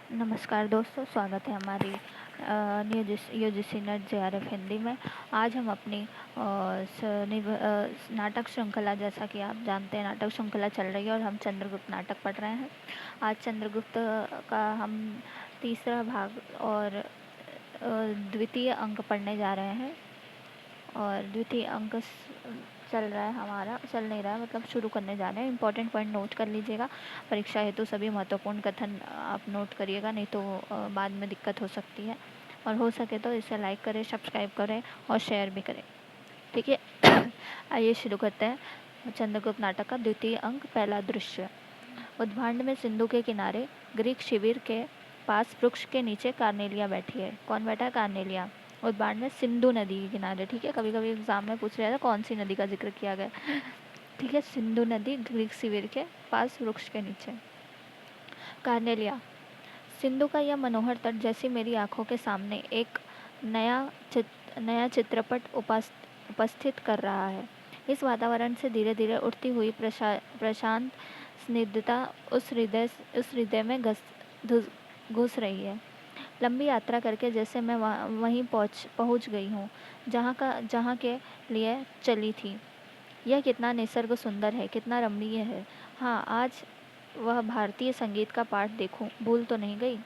नमस्कार दोस्तों, स्वागत है हमारी यूजीसी नेट जेआरएफ हिंदी में। आज हम अपनी नाटक श्रृंखला, जैसा कि आप जानते हैं, नाटक श्रृंखला चल रही है और हम चंद्रगुप्त नाटक पढ़ रहे हैं। आज चंद्रगुप्त का हम तीसरा भाग और द्वितीय अंक पढ़ने जा रहे हैं। और द्वितीय अंक चल रहा है हमारा, चल नहीं रहा है, मतलब शुरू करने जा रहे हैं। इंपॉर्टेंट पॉइंट नोट कर लीजिएगा। परीक्षा हेतु सभी महत्वपूर्ण कथन आप नोट करिएगा, नहीं तो बाद में दिक्कत हो सकती है। और हो सके तो इसे लाइक करें, सब्सक्राइब करें और शेयर भी करें, ठीक है। आइए शुरू करते हैं चंद्रगुप्त नाटक का द्वितीय अंक। पहला दृश्य। उद्भांड में सिंधु के किनारे ग्रीक शिविर के पास वृक्ष के नीचे कार्नेलिया बैठी है। कौन बैठा है? कार्नेलिया। उद्भांड में सिंधु नदी के किनारे, ठीक है। कभी कभी एग्जाम में पूछ रहा था कौन सी नदी का जिक्र किया गया, ठीक है। सिंधु नदी ग्रीक शिविर के पास वृक्ष के नीचे। कार्नेलिया। सिंधु का यह मनोहर तट जैसी मेरी आंखों के सामने एक नया चित्रपट उपस्थित कर रहा है। इस वातावरण से धीरे धीरे उठती हुई प्रशांत स्निग्धता उस हृदय में घुस रही है। लंबी यात्रा करके जैसे मैं वहीं पहुंच गई हूँ जहाँ के लिए चली थी। यह कितना निसर्ग सुंदर है, कितना रमणीय है। हाँ, आज वह भारतीय संगीत का पाठ देखूं, भूल तो नहीं गई।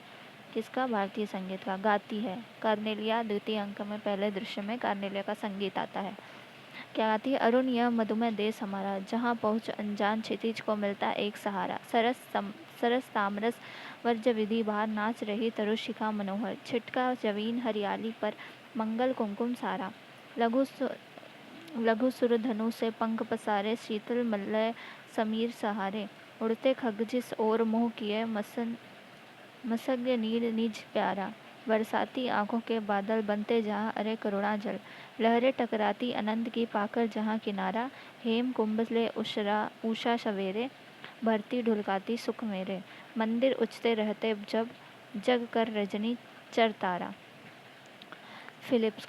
किसका? भारतीय संगीत का। गाती है कार्नेलिया। द्वितीय अंक में पहले दृश्य में कार्नेलिया का संगीत आता है। क्या गाती है? अरुण यह मधुमय देश हमारा, जहाँ पहुँच अनजान क्षितिज को मिलता एक सहारा। सरस तामरस वर्ज विधि बाहर नाच रही तरुशिखा मनोहर। छिटका जवीन हरियाली पर मंगल कुमकुम सारा। लघु सुर धनु से पंख पसारे, शीतल मलय समीर सहारे। उड़ते खग जिस ओर मुँह किए, मसग्य नीर निज प्यारा। बरसाती आंखों के बादल बनते जहाँ अरे करुणा जल। लहरें टकराती अनंत की पाकर जहाँ किनारा। हेम कुंभ ले उषा सवेरे, भरती ढुलकाती सुख मेरे। मंदिर उचते रहते जब, जग कर रजनी चर तारा। फिलिप्स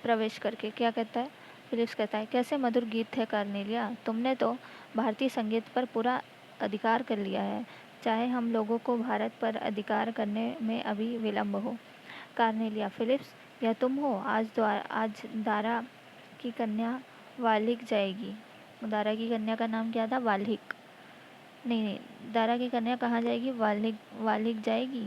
प्रवेश करके क्या कहता है? फिलिप्स कहता है, कैसे मधुर गीत है कार्नेलिया, तुमने तो भारतीय संगीत पर पूरा अधिकार कर लिया है, चाहे हम लोगों को भारत पर अधिकार करने में अभी विलंब हो। कार्नेलिया। फिलिप्स, यह तुम हो? आज दारा की कन्या वाल्हिक जाएगी। दारा की कन्या का नाम क्या था? वाल्हिक। नहीं, दारा की कन्या कहाँ जाएगी? वाल्हिक जाएगी।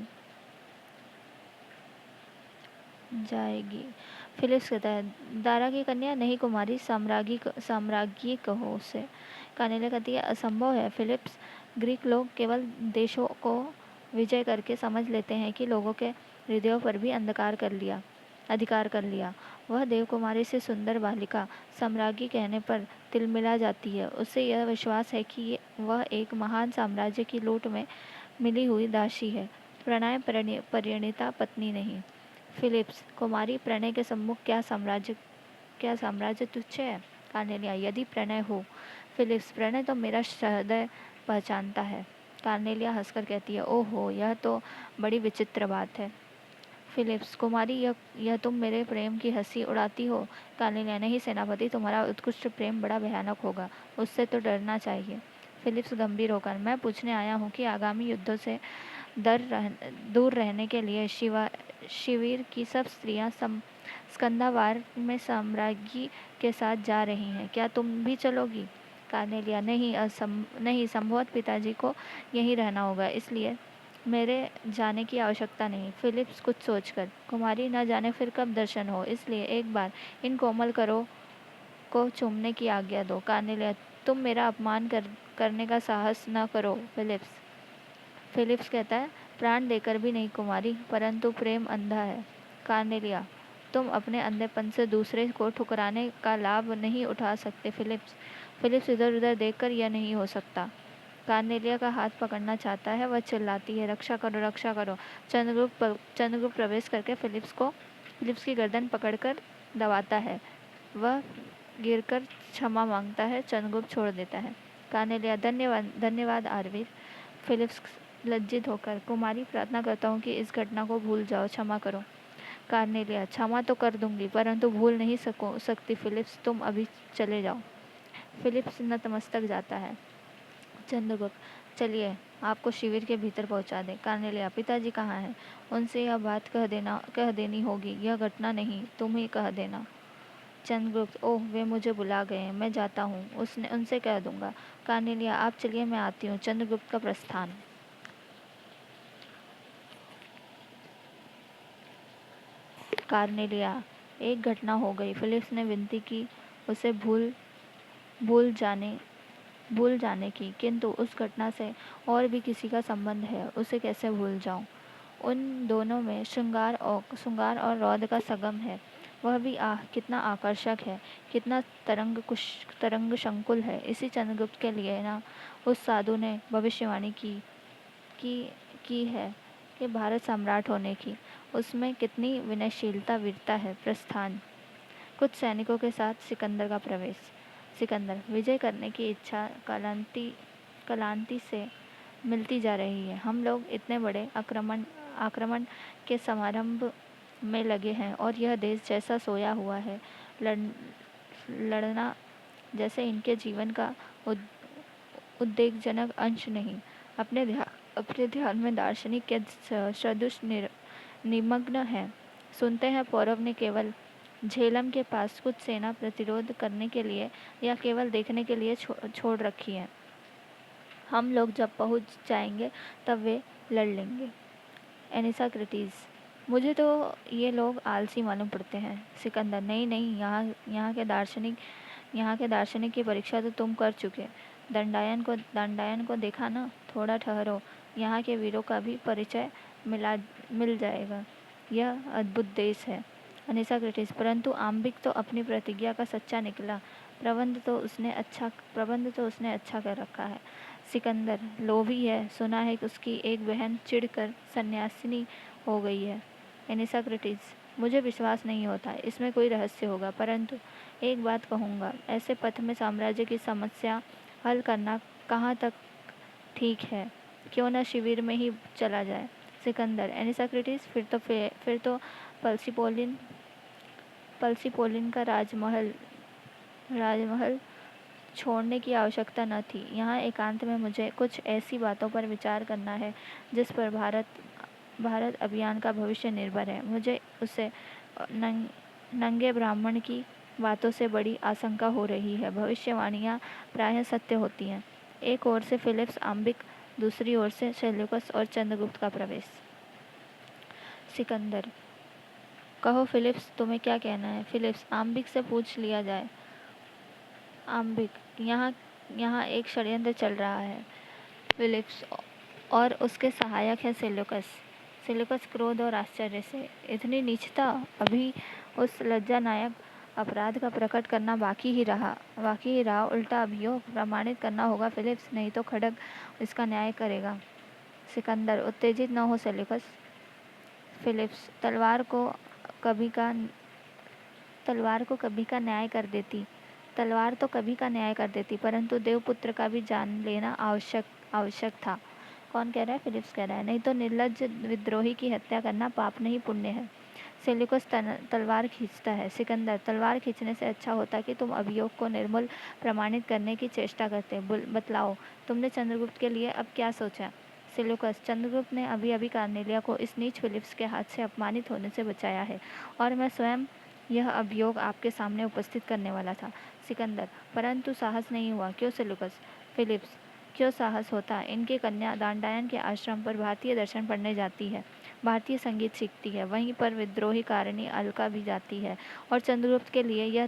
फिलिप्स कहता है, दारा की कन्या नहीं कुमारी, साम्राज्ञी कहो उसे। कार्नेलिया कहती है, असंभव है फिलिप्स। ग्रीक लोग केवल देशों को विजय करके समझ लेते हैं कि लोगों के हृदयों पर भी अधिकार कर लिया। वह देवकुमारी से सुंदर बालिका साम्राज्ञी कहने पर तिलमिला जाती है। उससे यह विश्वास है कि वह एक महान साम्राज्य की लूट में मिली हुई दासी है, प्रणय परिणीता पत्नी नहीं। फिलिप्स। कुमारी, प्रणय के सम्मुख क्या साम्राज्य तुच्छ है? कार्नेलिया। यदि प्रणय हो। फिलिप्स। प्रणय तो मेरा हृदय पहचानता है। कार्नेलिया हंसकर कहती है, ओहो, यह तो बड़ी विचित्र बात है। फिलिप्स। कुमारी, यह तुम मेरे प्रेम की हंसी उड़ाती हो। कार्नेलिया। नहीं सेनापति, तुम्हारा उत्कृष्ट प्रेम बड़ा भयानक होगा, उससे तो डरना चाहिए। फिलिप्स गंभीर होकर, मैं पूछने आया हूँ कि आगामी युद्धों से दूर रहने के लिए शिविर की सब स्त्रियां स्कंदावार में साम्राज्ञी के साथ जा रही हैं, क्या तुम भी चलोगी? कार्नेलिया। नहीं, संभवतः पिताजी को यहीं रहना होगा, इसलिए मेरे जाने की आवश्यकता नहीं। फिलिप्स कुछ सोचकर, कुमारी, न जाने फिर कब दर्शन हो, इसलिए एक बार इन कोमल करों को चूमने की आज्ञा दो। कार्नेलिया। तुम मेरा अपमान करने का साहस न करो फिलिप्स। फिलिप्स कहता है, प्राण देकर भी नहीं कुमारी, परंतु प्रेम अंधा है। कार्नेलिया। तुम अपने अंधेपन से दूसरे को ठुकराने का लाभ नहीं उठा सकते फिलिप्स। फिलिप्स इधर उधर देखकर, यह नहीं हो सकता। कार्नेलिया का हाथ पकड़ना चाहता है, वह चिल्लाती है, रक्षा करो, रक्षा करो। चंद्रगुप्त प्रवेश करके फिलिप्स की गर्दन पकड़कर दबाता है। वह गिरकर क्षमा मांगता है। चंद्रगुप्त छोड़ देता है। कार्नेलिया। धन्यवाद आरवीर। फिलिप्स लज्जित होकर, कुमारी, प्रार्थना करता हूँ कि इस घटना को भूल जाओ, क्षमा करो। कार्नेलिया। क्षमा तो कर दूंगी, परंतु भूल नहीं सकती फिलिप्स, तुम अभी चले जाओ। फिलिप्स नतमस्तक जाता है। चंद्रगुप्त। चलिए, आपको शिविर के भीतर पहुंचा दें। कार्नेलिया, पिताजी कहाँ हैं? उनसे यह बात कह देनी होगी। यह घटना नहीं, तुम ही कह देना। चंद्रगुप्त, ओह, वे मुझे बुला गए हैं, मैं जाता हूँ। उनसे कह दूंगा। कार्नेलिया, आप चलिए, मैं आती हूँ। चंद्रगुप्त का प्रस्थान। कार्नेलिया, एक घटना हो गई। फिलिप्स ने विनती की उसे भूल जाने भूल जाने की, किंतु उस घटना से और भी किसी का संबंध है, उसे कैसे भूल जाऊं? उन दोनों में श्रृंगार और रौद्र का संगम है। वह भी कितना आकर्षक है, कितना तरंग संकुल है। इसी चंद्रगुप्त के लिए ना उस साधु ने भविष्यवाणी की की है कि भारत सम्राट होने की। उसमें कितनी विनयशीलता, वीरता है। प्रस्थान। कुछ सैनिकों के साथ सिकंदर का प्रवेश। सिकंदर, विजय करने की इच्छा कलांती से मिलती जा रही है। हम लोग इतने बड़े आक्रमण के समारंभ में लगे हैं और यह देश जैसा सोया हुआ है। लड़ना जैसे इनके जीवन का उद्वेगजनक अंश नहीं। अपने ध्यान में दार्शनिक के सदृश निमग्न है। सुनते हैं पौरव ने केवल झेलम के पास कुछ सेना प्रतिरोध करने के लिए या केवल देखने के लिए छोड़ रखी है। हम लोग जब पहुंच जाएंगे तब वे लड़ लेंगे। एनिसाक्रिटीज, मुझे तो ये लोग आलसी मालूम पड़ते हैं। सिकंदर, नहीं नहीं, यहाँ के दार्शनिक की परीक्षा तो तुम कर चुके। दंडायन को देखा ना? थोड़ा ठहरो, यहाँ के वीरों का भी परिचय मिल जाएगा। यह अद्भुत देश है। अनिसाक्रिटिस, परंतु आम्बिक तो अपनी प्रतिज्ञा का सच्चा निकला। प्रबंध तो उसने अच्छा कर रखा है। सिकंदर, लोभी है। सुना है कि उसकी एक बहन चिढ़कर सन्यासिनी हो गई है। एनिसाक्रिटिस, मुझे विश्वास नहीं होता, इसमें कोई रहस्य होगा। परंतु एक बात कहूँगा, ऐसे पथ में साम्राज्य की समस्या हल करना कहाँ तक ठीक है? क्यों न शिविर में ही चला जाए? सिकंदर, एनिसाक्रिटिस, फिर तो पल्सीपोलिन का राजमहल छोड़ने की आवश्यकता न थी। यहाँ एकांत में मुझे कुछ ऐसी बातों पर विचार करना है जिस पर भारत अभियान का भविष्य निर्भर है। मुझे उसे नंगे ब्राह्मण की बातों से बड़ी आशंका हो रही है। भविष्यवाणियाँ प्रायः सत्य होती हैं। एक ओर से फिलिप्स आम्बिक, दूसरी ओर से सेल्यूकस और चंद्रगुप्त का प्रवेश। सिकंदर, कहो फिलिप्स, तुम्हें क्या कहना है? फिलिप्स, आम्बिक से पूछ लिया जाए। आम्बिक, यहाँ एक षड्यंत्र चल रहा है। फिलिप्स, और उसके सहायक है सेल्यूकस। सेल्यूकस क्रोध और आश्चर्य से, इतनी नीचता! अभी उस लज्जानायक अपराध का प्रकट करना बाकी ही रहा। उल्टा अभियोग प्रमाणित करना होगा फिलिप्स, नहीं तो खड्ग इसका न्याय करेगा। सिकंदर, उत्तेजित न हो सेल्यूकस। फिलिप्स, तलवार को कभी का न्याय कर देती, परंतु देवपुत्र का भी जान लेना आवश्यक था। कौन कह रहा है? फिलिप्स कह रहा है। नहीं तो निर्लज्ज विद्रोही की हत्या करना पाप नहीं, पुण्य है। सेल्यूकस तलवार खींचता है। सिकंदर, तलवार खींचने से अच्छा होता कि तुम अभियोग को निर्मूल प्रमाणित करने की चेष्टा करते। बतलाओ, तुमने चंद्रगुप्त के लिए अब क्या सोचा? सेल्यूकस, चंद्रगुप्त ने अभी कार्नेलिया को इस नीच फिलिप्स के हाथ से अपमानित होने से बचाया है और मैं स्वयं यह अभियोग आपके सामने उपस्थित करने वाला था। सिकंदर, परंतु साहस नहीं हुआ। क्यों सेल्यूकस? फिलिप्स, क्यों साहस होता? इनकी कन्या दांडायन के आश्रम पर भारतीय दर्शन पढ़ने जाती है, भारतीय संगीत सीखती है। वहीं पर विद्रोही कारिणी अलका भी जाती है और चंद्रगुप्त के लिए यह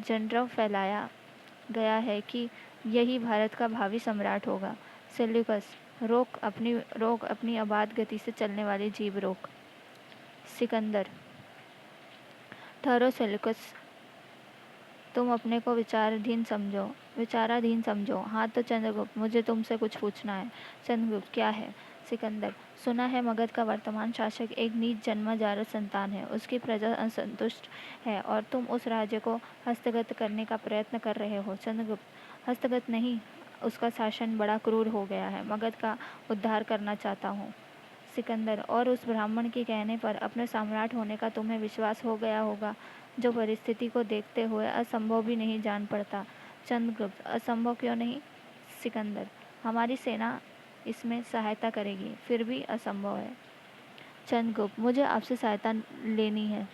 जनरव फैलाया गया है कि यही भारत का भावी सम्राट होगा। सेल्यूकस, रोक अपनी अबाध गति से चलने वाली जीभ रोक। सिकंदर, ठहरो सेल्यूकस, तुम अपने को विचाराधीन समझो। हाँ तो चंद्रगुप्त, मुझे तुमसे कुछ पूछना है। चंद्रगुप्त, क्या है? सिकंदर, सुना है मगध का वर्तमान शासक एक नीच जन्मा जारद संतान है। उसकी प्रजा असंतुष्ट है और तुम उस राज्य को हस्तगत करने का प्रयत्न कर रहे हो। चंद्रगुप्त, हस्तगत नहीं, उसका शासन बड़ा क्रूर हो गया है। मगध का उद्धार करना चाहता हूँ। सिकंदर, और उस ब्राह्मण के कहने पर अपने सम्राट होने का तुम्हें विश्वास हो गया होगा, जो परिस्थिति को देखते हुए असंभव भी नहीं जान पड़ता। चंद्रगुप्त असंभव क्यों नहीं? सिकंदर हमारी सेना इसमें सहायता करेगी, फिर भी असंभव है। चंद्रगुप्त मुझे आपसे सहायता लेनी है।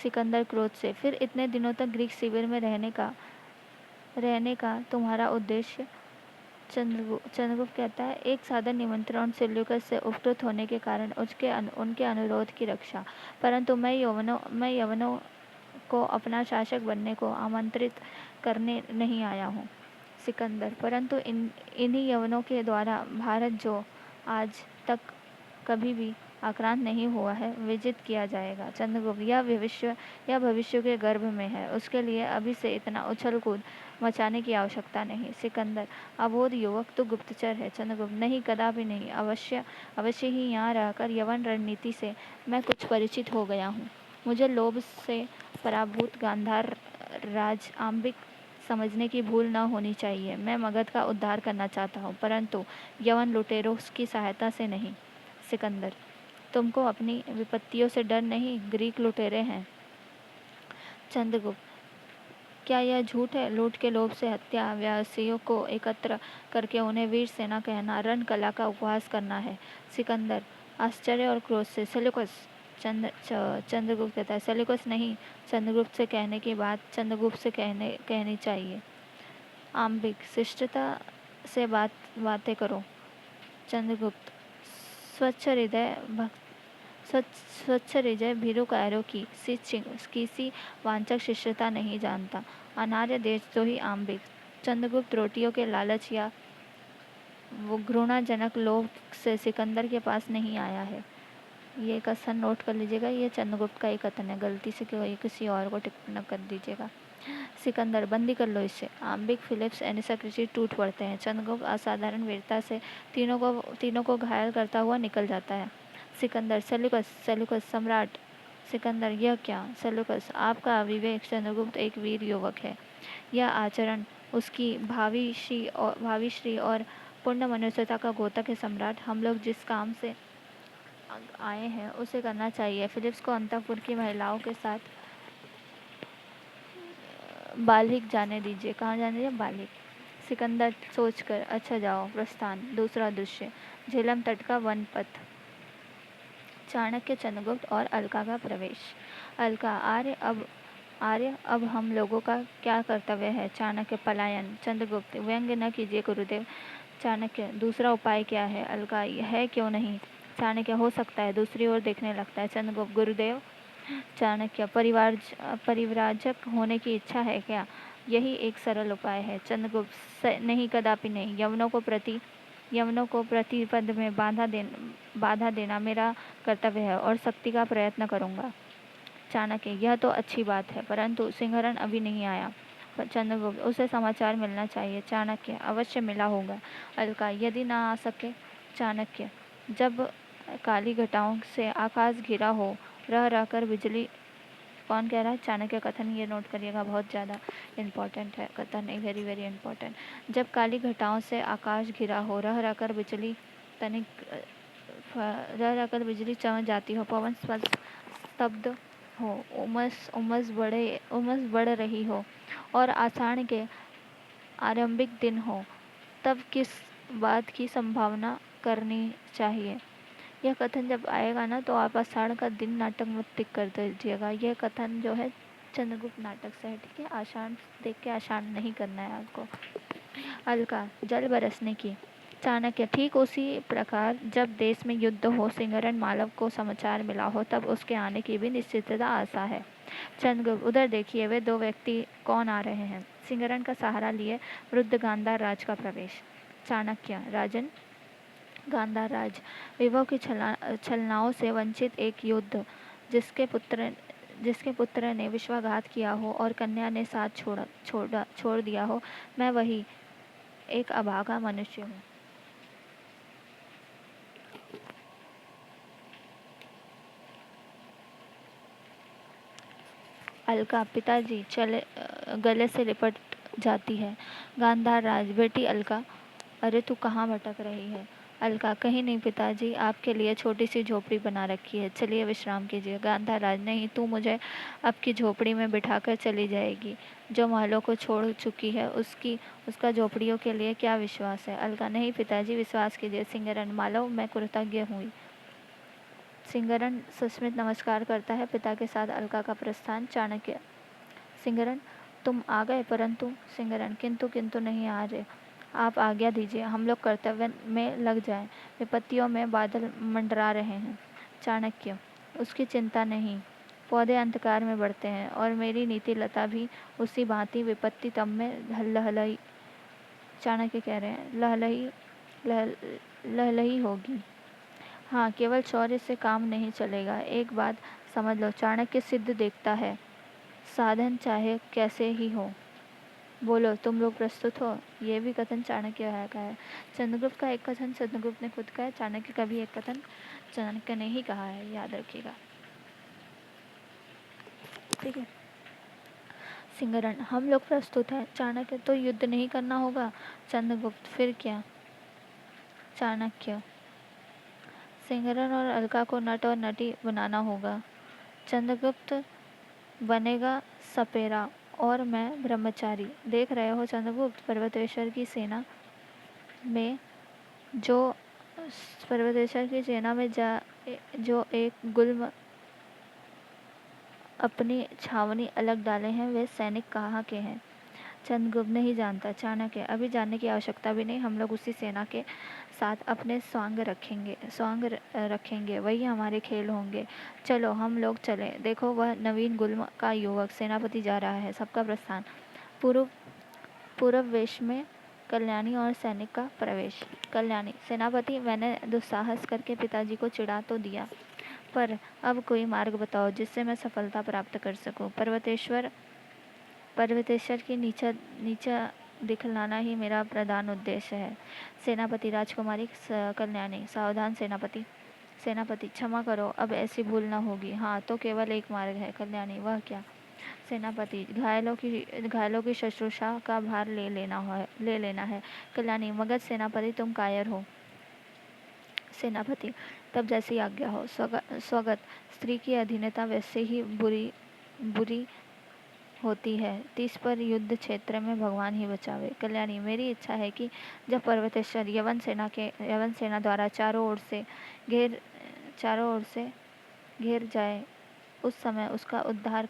सिकंदर क्रोध से फिर इतने दिनों तक ग्रीक शिविर में रहने का तुम्हारा उद्देश्य? चंद्रगुप्त कहता है, एक साधारण निमंत्रण सेल्यूकस से उपकृत होने के कारण उनके अनुरोध की रक्षा, परंतु मैं यवनों को अपना शासक बनने को आमंत्रित करने नहीं आया हूँ। सिकंदर परंतु इन्हीं यवनों के द्वारा भारत जो आज तक कभी भी आक्रांत नहीं हुआ है, विजित किया जाएगा। चंद्रगुप्त यह भविष्य के गर्भ में है, उसके लिए अभी से इतना उछल कूद मचाने की आवश्यकता नहीं। सिकंदर अबोध युवक तो गुप्तचर है। चंद्रगुप्त नहीं, कदापि नहीं। अवश्य ही यहाँ रहकर यवन रणनीति से मैं कुछ परिचित हो गया हूँ। मुझे लोभ से पराभूत गांधार राज आम्बिक समझने की भूल न होनी चाहिए। मैं मगध का उद्धार करना चाहता हूँ, परंतु यवन लुटेरों की सहायता से नहीं। सिकंदर तुमको अपनी विपत्तियों से डर नहीं, ग्रीक लुटेरे हैं। चंद्रगुप्त क्या यह झूठ है? लूट के लोभ से हत्या, व्यासियों को एकत्र करके उन्हें वीर सेना कहना, रण कला का उपहास करना है। सिकंदर आश्चर्य और क्रोध से सेल्यूकस। चंद्रगुप्त कहता है, सेल्यूकस नहीं, चंद्रगुप्त से कहने की बात चंद्रगुप्त से कहनी चाहिए। आम्बिक शिष्टता से बातें करो। चंद्रगुप्त स्वच्छ हृदय भीरु कायरों की किसी वांछक शिष्यता नहीं जानता। अनार्य देश तो ही आम्बिक। चंद्रगुप्त रोटियों के लालच या वो घृणाजनक लोभ से सिकंदर के पास नहीं आया है। ये कथन नोट कर लीजिएगा, ये चंद्रगुप्त का ही कथन है, गलती से किसी और को टिप्पणी कर दीजिएगा। सिकंदर बंदी कर लो इसे। आम्बिक, फिलिप्स एनिसाक्रिटी टूट पड़ते हैं। चंद्रगुप्त असाधारण वीरता से तीनों को घायल करता हुआ निकल जाता है। सिकंदर सेल्यूकस सम्राट। सिकंदर यह क्या? सेल्यूकस आपका अविवेक। चंद्रगुप्त एक वीर युवक है। यह आचरण उसकी भावी श्री और पूर्ण मनुष्यता का घोतक है। सम्राट हम लोग जिस काम से आए हैं उसे करना चाहिए। फिलिप्स को अंतःपुर की महिलाओं के साथ बालिक जाने दीजिए। कहाँ जाने दीजिए? बालिक। सिकंदर सोचकर, अच्छा जाओ। प्रस्थान। दूसरा दृश्य, झेलम तट का वनपथ। चाणक्य, चंद्रगुप्त और अलका का प्रवेश। अलका आर्य अब हम लोगों का क्या कर्तव्य है? चाणक्य पलायन। चंद्रगुप्त व्यंग न कीजिए गुरुदेव। चाणक्य दूसरा उपाय क्या है? अलका है क्यों नहीं? चाणक्य हो सकता है। दूसरी ओर देखने लगता है। चंद्रगुप्त गुरुदेव। चाणक्य परिव्राजक होने की इच्छा है क्या? यही एक सरल उपाय है। चंद्रगुप्त नहीं, कदापि नहीं। यवनों को प्रतिपद में बाधा देना मेरा कर्तव्य है और शक्ति का प्रयत्न करूंगा। चाणक्य यह तो अच्छी बात है, परंतु सिंहरण अभी नहीं आया। चंद्रगुप्त उसे समाचार मिलना चाहिए। चाणक्य अवश्य मिला होगा। अलका यदि ना आ सके? चाणक्य जब काली घटाओं से आकाश घिरा हो, रह कर बिजली। कौन कह रहा है? चाणक्य कथन, ये नोट करिएगा, बहुत ज़्यादा इम्पोर्टेंट है कथन, वेरी वेरी इम्पोर्टेंट। जब काली घटाओं से आकाश घिरा हो, रह कर बिजली चमक जाती हो, पवन स्तब्ध हो, उमस बढ़ रही हो और आषाढ़ के आरंभिक दिन हो, तब किस बात की संभावना करनी चाहिए? यह कथन जब आएगा ना, तो आप आषाढ़ का दिन नाटक मत टिक कर दीजिएगा। यह कथन जो है चंद्रगुप्त नाटक से है, ठीक है? आषाढ़ देख के आषाढ़ नहीं करना है आपको। अलका जल बरसने की। चाणक्य ठीक उसी प्रकार जब देश में युद्ध हो, सिंहरण मालव को समाचार मिला हो, तब उसके आने की भी निश्चितता आशा है। चंद्रगुप्त उधर देखिए, वे दो व्यक्ति कौन आ रहे हैं? सिंहरण का सहारा लिए वृद्ध गांधार राज का प्रवेश। चाणक्य राजन, गांधार राज विभव की छलनाओं से वंचित एक युद्ध, जिसके पुत्र ने विश्वासघात किया हो और कन्या ने साथ छोड़ दिया हो, मैं वही एक अभागा मनुष्य हूँ। अलका पिताजी गले से लिपट जाती है। गांधार राज बेटी अलका, अरे तू कहाँ भटक रही है? अलका, कहीं नहीं पिताजी, आपके लिए छोटी सी झोपड़ी बना रखी है, चलिए विश्राम कीजिए। गांधाराज, नहीं, तू मुझे आपकी झोपड़ी में बिठाकर चली जाएगी। जो महलों को छोड़ चुकी है उसका झोपड़ियों के लिए क्या विश्वास है। अलका, नहीं पिताजी, विश्वास कीजिए। सिंगरन, मालव मैं कृतज्ञ हुई। सिंगरन सस्मित नमस्कार करता है। पिता के साथ अलका का प्रस्थान। चाणक्य, सिंगरन, तुम आ गए, परंतु सिंगरन, किंतु किंतु नहीं आ रहे। आप आज्ञा दीजिए, हम लोग कर्तव्य में लग जाएं। विपत्तियों में बादल मंडरा रहे हैं। चाणक्य, उसकी चिंता नहीं, पौधे अंधकार में बढ़ते हैं और मेरी नीति लता भी उसी भांति विपत्ति तम में लहलही, चाणक्य कह रहे हैं, लहलही होगी। हाँ, केवल शौर्य से काम नहीं चलेगा। एक बात समझ लो, चाणक्य सिद्ध देखता है, साधन चाहे कैसे ही हो। बोलो, तुम लोग प्रस्तुत हो। ये भी कथन चाणक्य का है। चंद्रगुप्त का एक कथन चंद्रगुप्त ने खुद कहा है। चाणक्य का भी एक कथन चाणक्य ने ही कहा है, याद रखिएगा। ठीक है। सिंगरण, हम लोग प्रस्तुत हैं। चाणक्य, तो युद्ध नहीं करना होगा। चंद्रगुप्त, फिर क्या। चाणक्य, सिंगरण और अलका को नट और नटी बनाना होगा। चंद्रगुप्त बनेगा सपेरा और मैं ब्रह्मचारी। देख रहे हो चंद्रगुप्त, पर्वतेश्वर की सेना में जो जो एक गुल्म अपनी छावनी अलग डाले हैं, वे सैनिक कहाँ के हैं। चंद्रगुप्त नहीं जानता। चाणक्य, अभी जानने की आवश्यकता भी नहीं, हम लोग उसी सेना के साथ अपने स्वांग रखेंगे, वही हमारे खेल होंगे। चलो हम लोग चलें। देखो, वह नवीन गुल्म का युवक सेनापति जा रहा है। सबका प्रस्थान। पूर्व पूर्व वेश में कल्याणी और सैनिक का प्रवेश। कल्याणी, सेनापति, मैंने दुस्साहस करके पिताजी को चिढ़ा तो दिया, पर अब कोई मार्ग बताओ जिससे मैं सफलता प्राप्त कर सकूं। पर्वतेश्वर की नीचा दिखलाना ही मेरा प्रधान उद्देश्य है। सेनापति, राजकुमारी कल्याणी, सावधान सेनापति। सेनापति, क्षमा करो, अब ऐसी भूल न होगी। हाँ, तो केवल एक मार्ग है। कल्याणी, वह क्या। सेनापति, घायलों की शुश्रूषा का भार ले लेना है। कल्याणी, मगध सेनापति, तुम कायर हो। सेनापति, तब जैसी आज्ञा हो। स्वगत, स्त्री की अधीनता वैसे ही बुरी होती है। 30 पर युद्ध क्षेत्र में भगवान ही बचावे। कल्याणी, मेरी इच्छा है कि जब पर्वतेश्वर यवन सेना द्वारा चारों ओर से घेर जाए, उस समय उसका उद्धार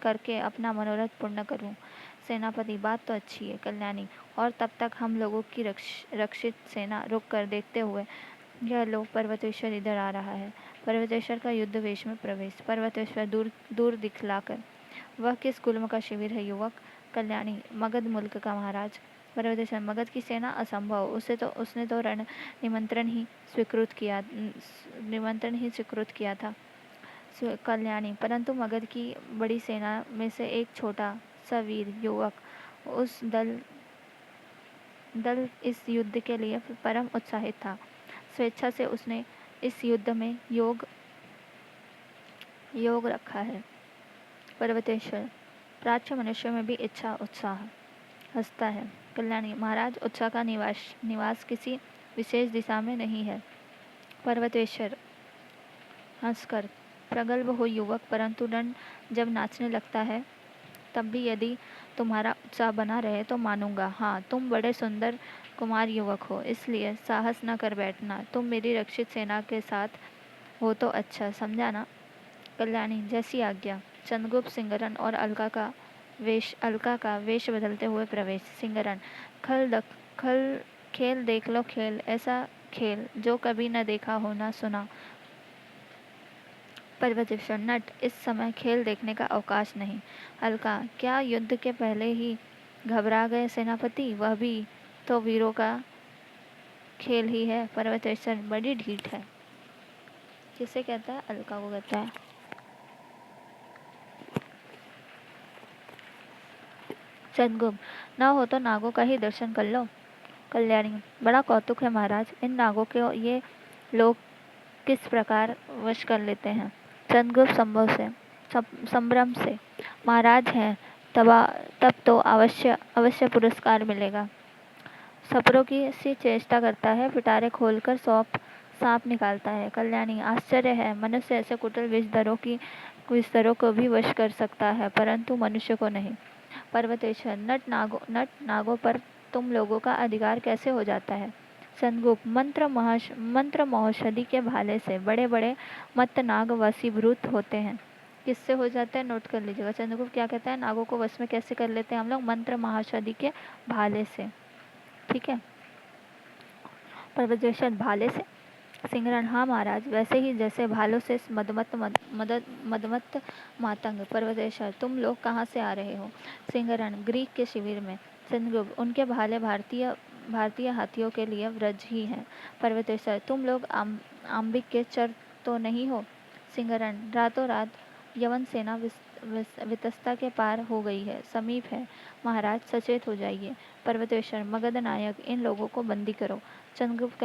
करके अपना मनोरथ पूर्ण करूं। सेनापति, बात तो अच्छी है। कल्याणी, और तब तक हम लोगों की रक्षित सेना रुक कर देखते हुए, यह लो पर्वतेश्वर इधर आ रहा है। पर्वतेश्वर का युद्ध वेश में प्रवेश। पर्वतेश्वर दूर दिखलाकर, वह किस गुल्म का शिविर है युवक। कल्याणी, मगध मुल्क का महाराज। पर्वतेश्वर, मगध की सेना, असंभव, उसने तो रण निमंत्रण ही स्वीकृत किया था। कल्याणी, परंतु मगध की बड़ी सेना में से एक छोटा सा वीर युवक, उस दल इस युद्ध के लिए परम उत्साहित था। स्वेच्छा से उसने इस युद्ध में योग रखा है। पर्वतेश्वर, प्राच्य मनुष्यों में भी इच्छा उत्साह हंसता है। कल्याणी, महाराज, उत्साह का निवास किसी विशेष दिशा में नहीं है। पर्वतेश्वर हंसकर, प्रगल्भ हो युवक, परंतु दंड जब नाचने लगता है तब भी यदि तुम्हारा उत्साह बना रहे तो मानूंगा। हाँ, तुम बड़े सुंदर कुमार युवक हो, इसलिए साहस न कर बैठना। तुम मेरी रक्षित सेना के साथ हो तो अच्छा, समझा ना। कल्याणी, जैसी आज्ञा। चंद्रगुप्त, सिंगरन और अलका का वेश बदलते हुए प्रवेश। सिंगरन, खेल देख लो, खेल, ऐसा खेल जो कभी न देखा हो न सुना। पर्वतेश्वर, नट, इस समय खेल देखने का अवकाश नहीं। अलका, क्या युद्ध के पहले ही घबरा गए सेनापति, वह भी तो वीरों का खेल ही है। पर्वतेश्वर, बड़ी ढीठ है। किसे कहता है, अलका को कहता है। चंद्रगुप्त, ना हो तो नागों का ही दर्शन कर लो। कल्याणी, बड़ा कौतुक है महाराज, इन नागों को ये लोग किस प्रकार वश कर लेते हैं। चंद्रगुप्त संभ्रम से, महाराज हैं तब तो अवश्य पुरस्कार मिलेगा। सपरों की सी चेष्टा करता है, पिटारे खोलकर सांप निकालता है। कल्याणी आश्चर्य है, मनुष्य ऐसे कुटिल विषधरों को भी वश कर सकता है, परंतु मनुष्य को नहीं। पर्वतेश्वर नट नागों पर तुम लोगों का अधिकार कैसे हो जाता है? चंद्रगुप्त मंत्र महोषधि के भाले से बड़े बड़े मत्त नाग वशीभूत होते हैं। किससे हो जाता है? नोट कर लीजिएगा। चंद्रगुप्त क्या कहता है? नागों को वश में कैसे कर लेते हैं हम लोग? मंत्र महाषधि के भाले से। ठीक है। पर्वतेश्वर भाले से? सिंहरण हाँ महाराज, वैसे ही जैसे भालों से मदमत्त मातंग। पर्वतेश्वर तुम लोग कहाँ से आ रहे हो? सिंहरण ग्रीक के शिविर में। चंद्रगुप्त उनके भाले भारतीय हाथियों के लिए व्रज ही हैं। पर्वतेश्वर तुम लोग आम्बिक के चर तो नहीं हो? सिंहरण रातों रात यवन सेना वितस्ता के पार हो गई है, समीप है। महाराज सचेत हो जाइए। पर्वतेश्वर मगध नायक इन लोगों को बंदी करो। चंद्रगुप्त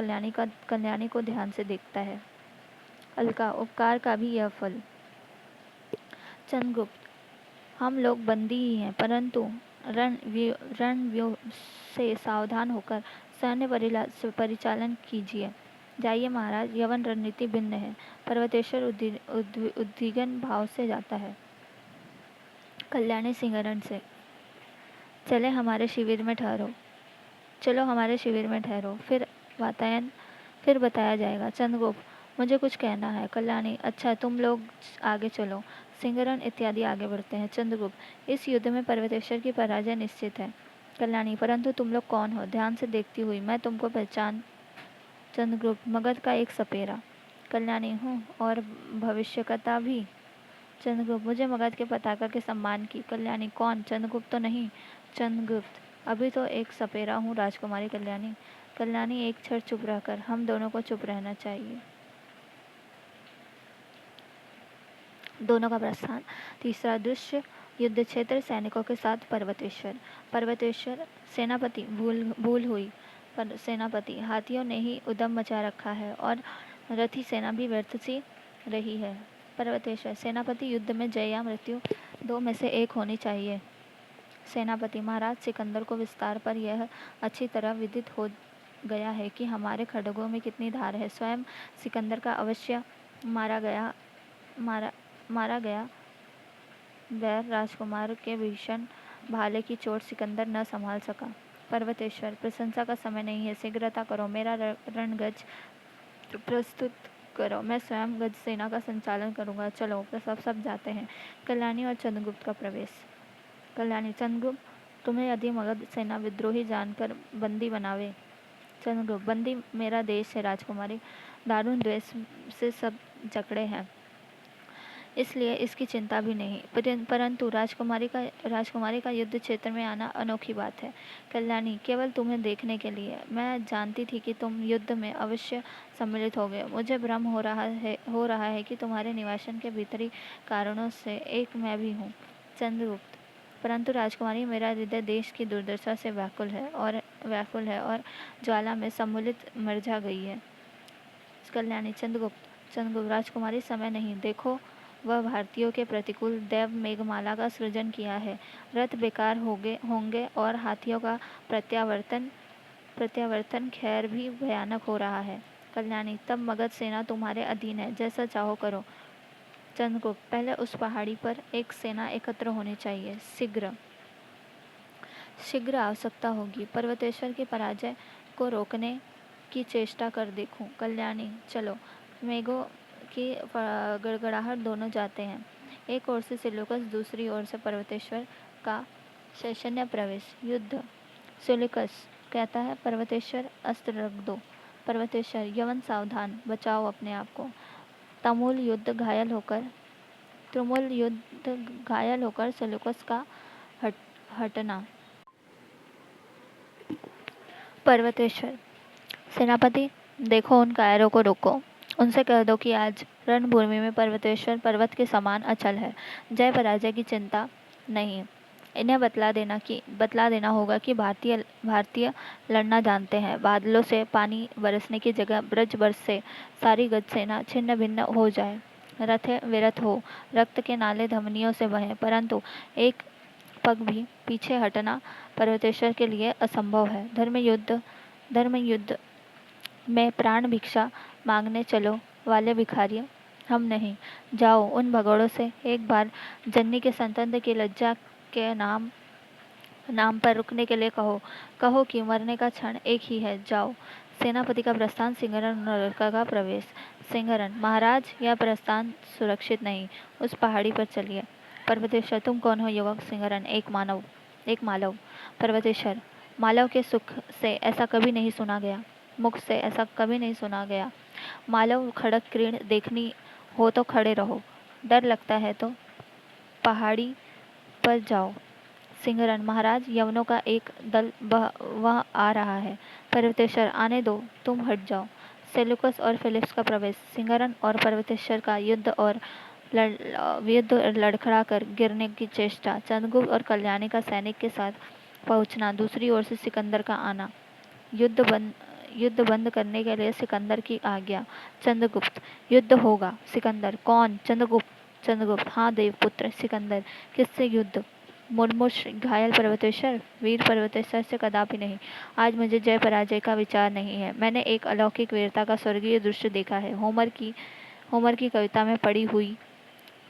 कल्याणी को ध्यान से देखता है। अलका उपकार का भी यह फल। चंद्रगुप्त हम लोग बंदी ही हैं, परंतु रणव्यूह से सावधान होकर सैन्य परिचालन कीजिए। जाइए महाराज, यवन रणनीति भिन्न है। पर्वतेश्वर उद्विग्न भाव से जाता है। कल्याणी सिंहरण से चलो हमारे शिविर में ठहरो, फिर बताया जाएगा। चंद्रगुप्त मुझे कुछ कहना है। कल्याणी अच्छा, तुम लोग आगे चलो। सिंहरण इत्यादि आगे बढ़ते हैं। चंद्रगुप्त इस युद्ध में पर्वतेश्वर की पराजय निश्चित है। कल्याणी परंतु तुम लोग कौन हो? ध्यान से देखती हुई मैं तुमको पहचान। चंद्रगुप्त मगध का एक सपेरा। कल्याणी हूँ, और भविष्यकता भी। चंद्रगुप्त मुझे मगध के पताका के सम्मान की। कल्याणी कौन? चंद्रगुप्त तो नहीं। चंद्रगुप्त अभी तो एक सपेरा हूँ राजकुमारी कल्याणी। कल्याणी एक क्षण चुप रहकर, हम दोनों को चुप रहना चाहिए। दोनों का प्रस्थान। तीसरा दृश्य युद्ध क्षेत्र, सैनिकों के साथ पर्वतेश्वर सेनापति भूल हुई। पर सेनापति हाथियों ने ही उद्यम मचा रखा है और रथी सेना भी व्यर्थ सी रही है। पर्वतेश्वर सेनापति युद्ध में जय या मृत्यु दो में से एक होनी चाहिए। सेनापति महाराज सिकंदर को विस्तार पर यह अच्छी तरह विदित हो गया है कि हमारे खड्गों में कितनी धार है। स्वयं सिकंदर का अवश्य मारा गया वैर राजकुमार के भीषण भाले की चोट सिकंदर न संभाल सका। पर्वतेश्वर प्रशंसा का समय नहीं है, शीघ्रता करो, मेरा रणगज प्रस्तुत करो, मैं स्वयं गज सेना का संचालन करूंगा। चलो सब जाते हैं। कल्याणी और चंद्रगुप्त का प्रवेश। कल्याणी चंद्रगुप्त तुम्हें यदि मगध सेना विद्रोही जानकर बंदी बनावे। चंद्रगुप्त बंदी मेरा देश है राजकुमारी, दारुण द्वेष से सब जकड़े हैं, इसलिए इसकी चिंता भी नहीं। परंतु राजकुमारी का युद्ध क्षेत्र में आना अनोखी बात है। कल्याणी केवल तुम्हें देखने के लिए। मैं जानती थी कि तुम युद्ध में अवश्य सम्मिलित होगे। मुझे भ्रम हो रहा है कि तुम्हारे निवासन के भीतरी कारणों से एक मैं भी हूँ। चंद्रगुप्त परंतु राजकुमारी मेरा हृदय देश की दुर्दशा से व्याकुल है और ज्वाला में सम्मिलित मरझा गई है। कल्याणी चंद्रगुप्त राजकुमारी समय नहीं, देखो वह भारतीयों के प्रतिकूल दैव मेघमाला का सृजन किया है। रथ बेकार होंगे और हाथियों का प्रत्यावर्तन खैर भी भयानक हो रहा है। कल्याणी तब मगध सेना तुम्हारे अधीन है, जैसा चाहो करो। चंद्रगुप्त पहले उस पहाड़ी पर एक सेना एकत्र होनी चाहिए, शीघ्र आवश्यकता होगी। पर्वतेश्वर की पराजय को रोकने की चेष्टा कर देखूं। कल्याणी चलो, मेघों की गड़गड़ाहट दोनों जाते हैं। एक ओर से सेल्यूकस, दूसरी ओर से पर्वतेश्वर का सैन्य प्रवेश। युद्ध। सेल्यूकस कहता है पर्वतेश्वर अस्त्र रख दो। पर्वतेश्वर यवन सावधान, बचाओ अपने आप को। तुमुल युद्ध घायल होकर सेल्यूकस का हटना। पर्वतेश्वर सेनापति देखो, उन कायरों को रोको, उनसे कह दो कि आज रणभूमि में पर्वतेश्वर पर्वत के समान अचल है। जय पराजय की चिंता नहीं। इन्हें बतला देना होगा कि भारतीय लड़ना जानते हैं। बादलों से पानी बरसने की जगह ब्रज बरस से सारी गज सेना छिन्न भिन्न हो जाए। रथे विरथ हो, रक्त के नाले धमनियों से बहें, परंतु एक पग भी पीछे हटना पर्वतेश्वर के लिए असंभव है। धर्म युद्ध में प्राण भिक्षा मांगने चलो वाले भिखारी हम नहीं। जाओ उन भगोड़ों से एक बार जन्नी के संतंत की लज्जा के नाम पर रुकने के लिए कहो। कहो कि मरने का क्षण एक ही है। जाओ। सेनापति का प्रस्थान, सिंहरण और लड़का का प्रवेश। सिंहरण, महाराज यह प्रस्थान सुरक्षित नहीं, उस पहाड़ी पर चलिए। पर्वतेश्वर, तुम कौन हो युवक? सिंहरण, एक मालव। पर्वतेश्वर, मालव के सुख से ऐसा कभी नहीं सुना गया, मुख से ऐसा कभी नहीं सुना गया। मालव खड़क क्रीड़ देखनी हो तो खड़े रहो, डर लगता है तो पहाड़ी पर जाओ। सिंहरण, महाराज यवनों का एक दल वह आ रहा है। पर्वतेश्वर, आने दो, तुम हट जाओ। सेलुकस और फिलिप्स का प्रवेश। सिंहरण और पर्वतेश्वर का युद्ध लड़खड़ा कर गिरने की चेष्टा। चंद्रगुप्त और कल्याणी का सैनिक के साथ पहुंचना। दूसरी ओर से सिकंदर का आना। युद्ध बंद करने के लिए सिकंदर की आज्ञा। चंद्रगुप्त, युद्ध होगा। सिकंदर, कौन? चंद्रगुप्त, हाँ देवपुत्र सिकंदर। किससे युद्ध? मुर्मुष घायल पर्वतेश्वर। वीर पर्वतेश्वर से कदापि नहीं। आज मुझे जय पराजय का विचार नहीं है। मैंने एक अलौकिक वीरता का स्वर्गीय दृश्य देखा है। होमर की कविता में पड़ी हुई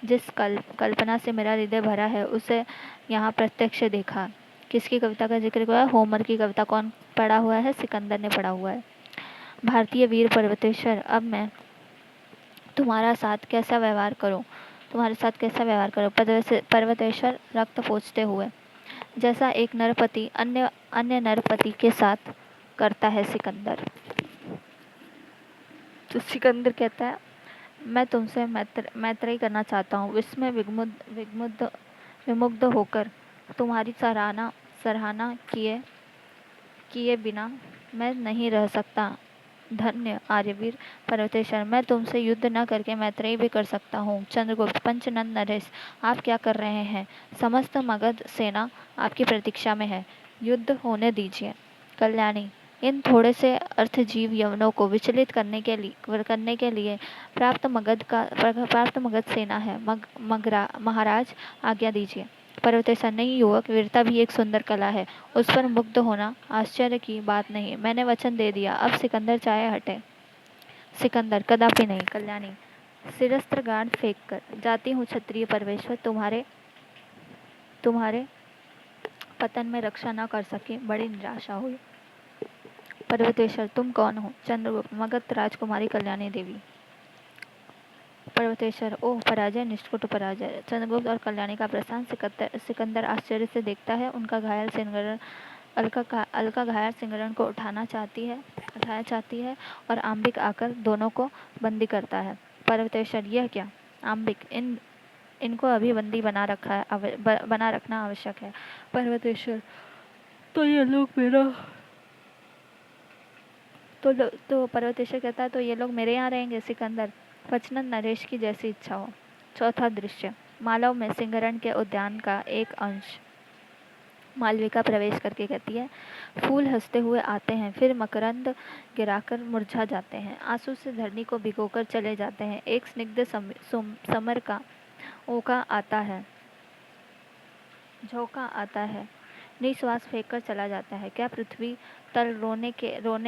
जिस कल्पना से मेरा हृदय भरा है, उसे यहाँ प्रत्यक्ष देखा। किसकी कविता का जिक्र हुआ है? होमर की कविता। कौन पढ़ा हुआ है? सिकंदर ने पढ़ा हुआ है। भारतीय वीर पर्वतेश्वर, अब मैं तुम्हारा साथ कैसा व्यवहार करूं? पर्वतेश्वर रक्त पोंछते हुए, जैसा एक नरपति अन्य नरपति के साथ करता है। सिकंदर, तो सिकंदर कहता है, मैं तुमसे मैत्रेयी करना चाहता हूँ। विस्मय विमुग्ध होकर तुम्हारी सराहना किए बिना मैं नहीं रह सकता। धन्य आर्यवीर पर्वतेश्वर, मैं तुमसे युद्ध न करके मैत्रेयी भी कर सकता हूँ। चंद्रगुप्त, पंचनंद नरेश, आप क्या कर रहे हैं? समस्त मगध सेना आपकी प्रतीक्षा में है, युद्ध होने दीजिए। कल्याणी, इन थोड़े से अर्थजीव यवनों को विचलित करने के लिए प्राप्त मगध सेना है। महाराज आज्ञा दीजिए। पर्वतेश्वर, नहीं युवक, वीरता भी एक सुंदर कला है, उस पर मुग्ध होना आश्चर्य की बात नहीं। मैंने वचन दे दिया, अब सिकंदर चाहे हटे। सिकंदर, कदापि नहीं। कल्याणी, शिरस्त्र गांड फेंक कर जाती हूँ क्षत्रिय परमेश्वर, तुम्हारे पतन में रक्षा न कर सके, बड़ी निराशा हुई। पर्वतेश्वर, तुम कौन हो? चंद्रगुप्त, मगध राजकुमारी कल्याणी देवी। पर्वतेश्वर, ओह पराजय, निष्ठुर पराजय। चंद्रगुप्त और कल्याणी का प्रस्थान। सिकंदर आश्चर्य से देखता है। उनका घायल सिंहरण अलका घायल सिंहरण को उठाया चाहती है और आम्बिक आकर दोनों को बंदी करता है। पर्वतेश्वर, यह क्या? आम्बिक, इनको अभी बंदी बना रखना आवश्यक है। पर्वतेश्वर, तो ये लोग मेरा तो पर्वतेश्वर कहता है, तो ये लोग मेरे यहाँ रहेंगे। सिकंदर, पंचनंद नरेश की जैसी इच्छा हो। चौथा दृश्य। मालव में सिंहरण के उद्यान का एक अंश। मालविका प्रवेश करके कहती है, फूल हंसते हुए आते हैं, फिर मकरंद गिराकर मुरझा जाते हैं, आंसू से धरनी को भिगोकर चले जाते हैं। एक स्निग्ध समर का झोंका आता है, निश्वास फेंककर चला जाता है। क्या पृथ्वी तल रोने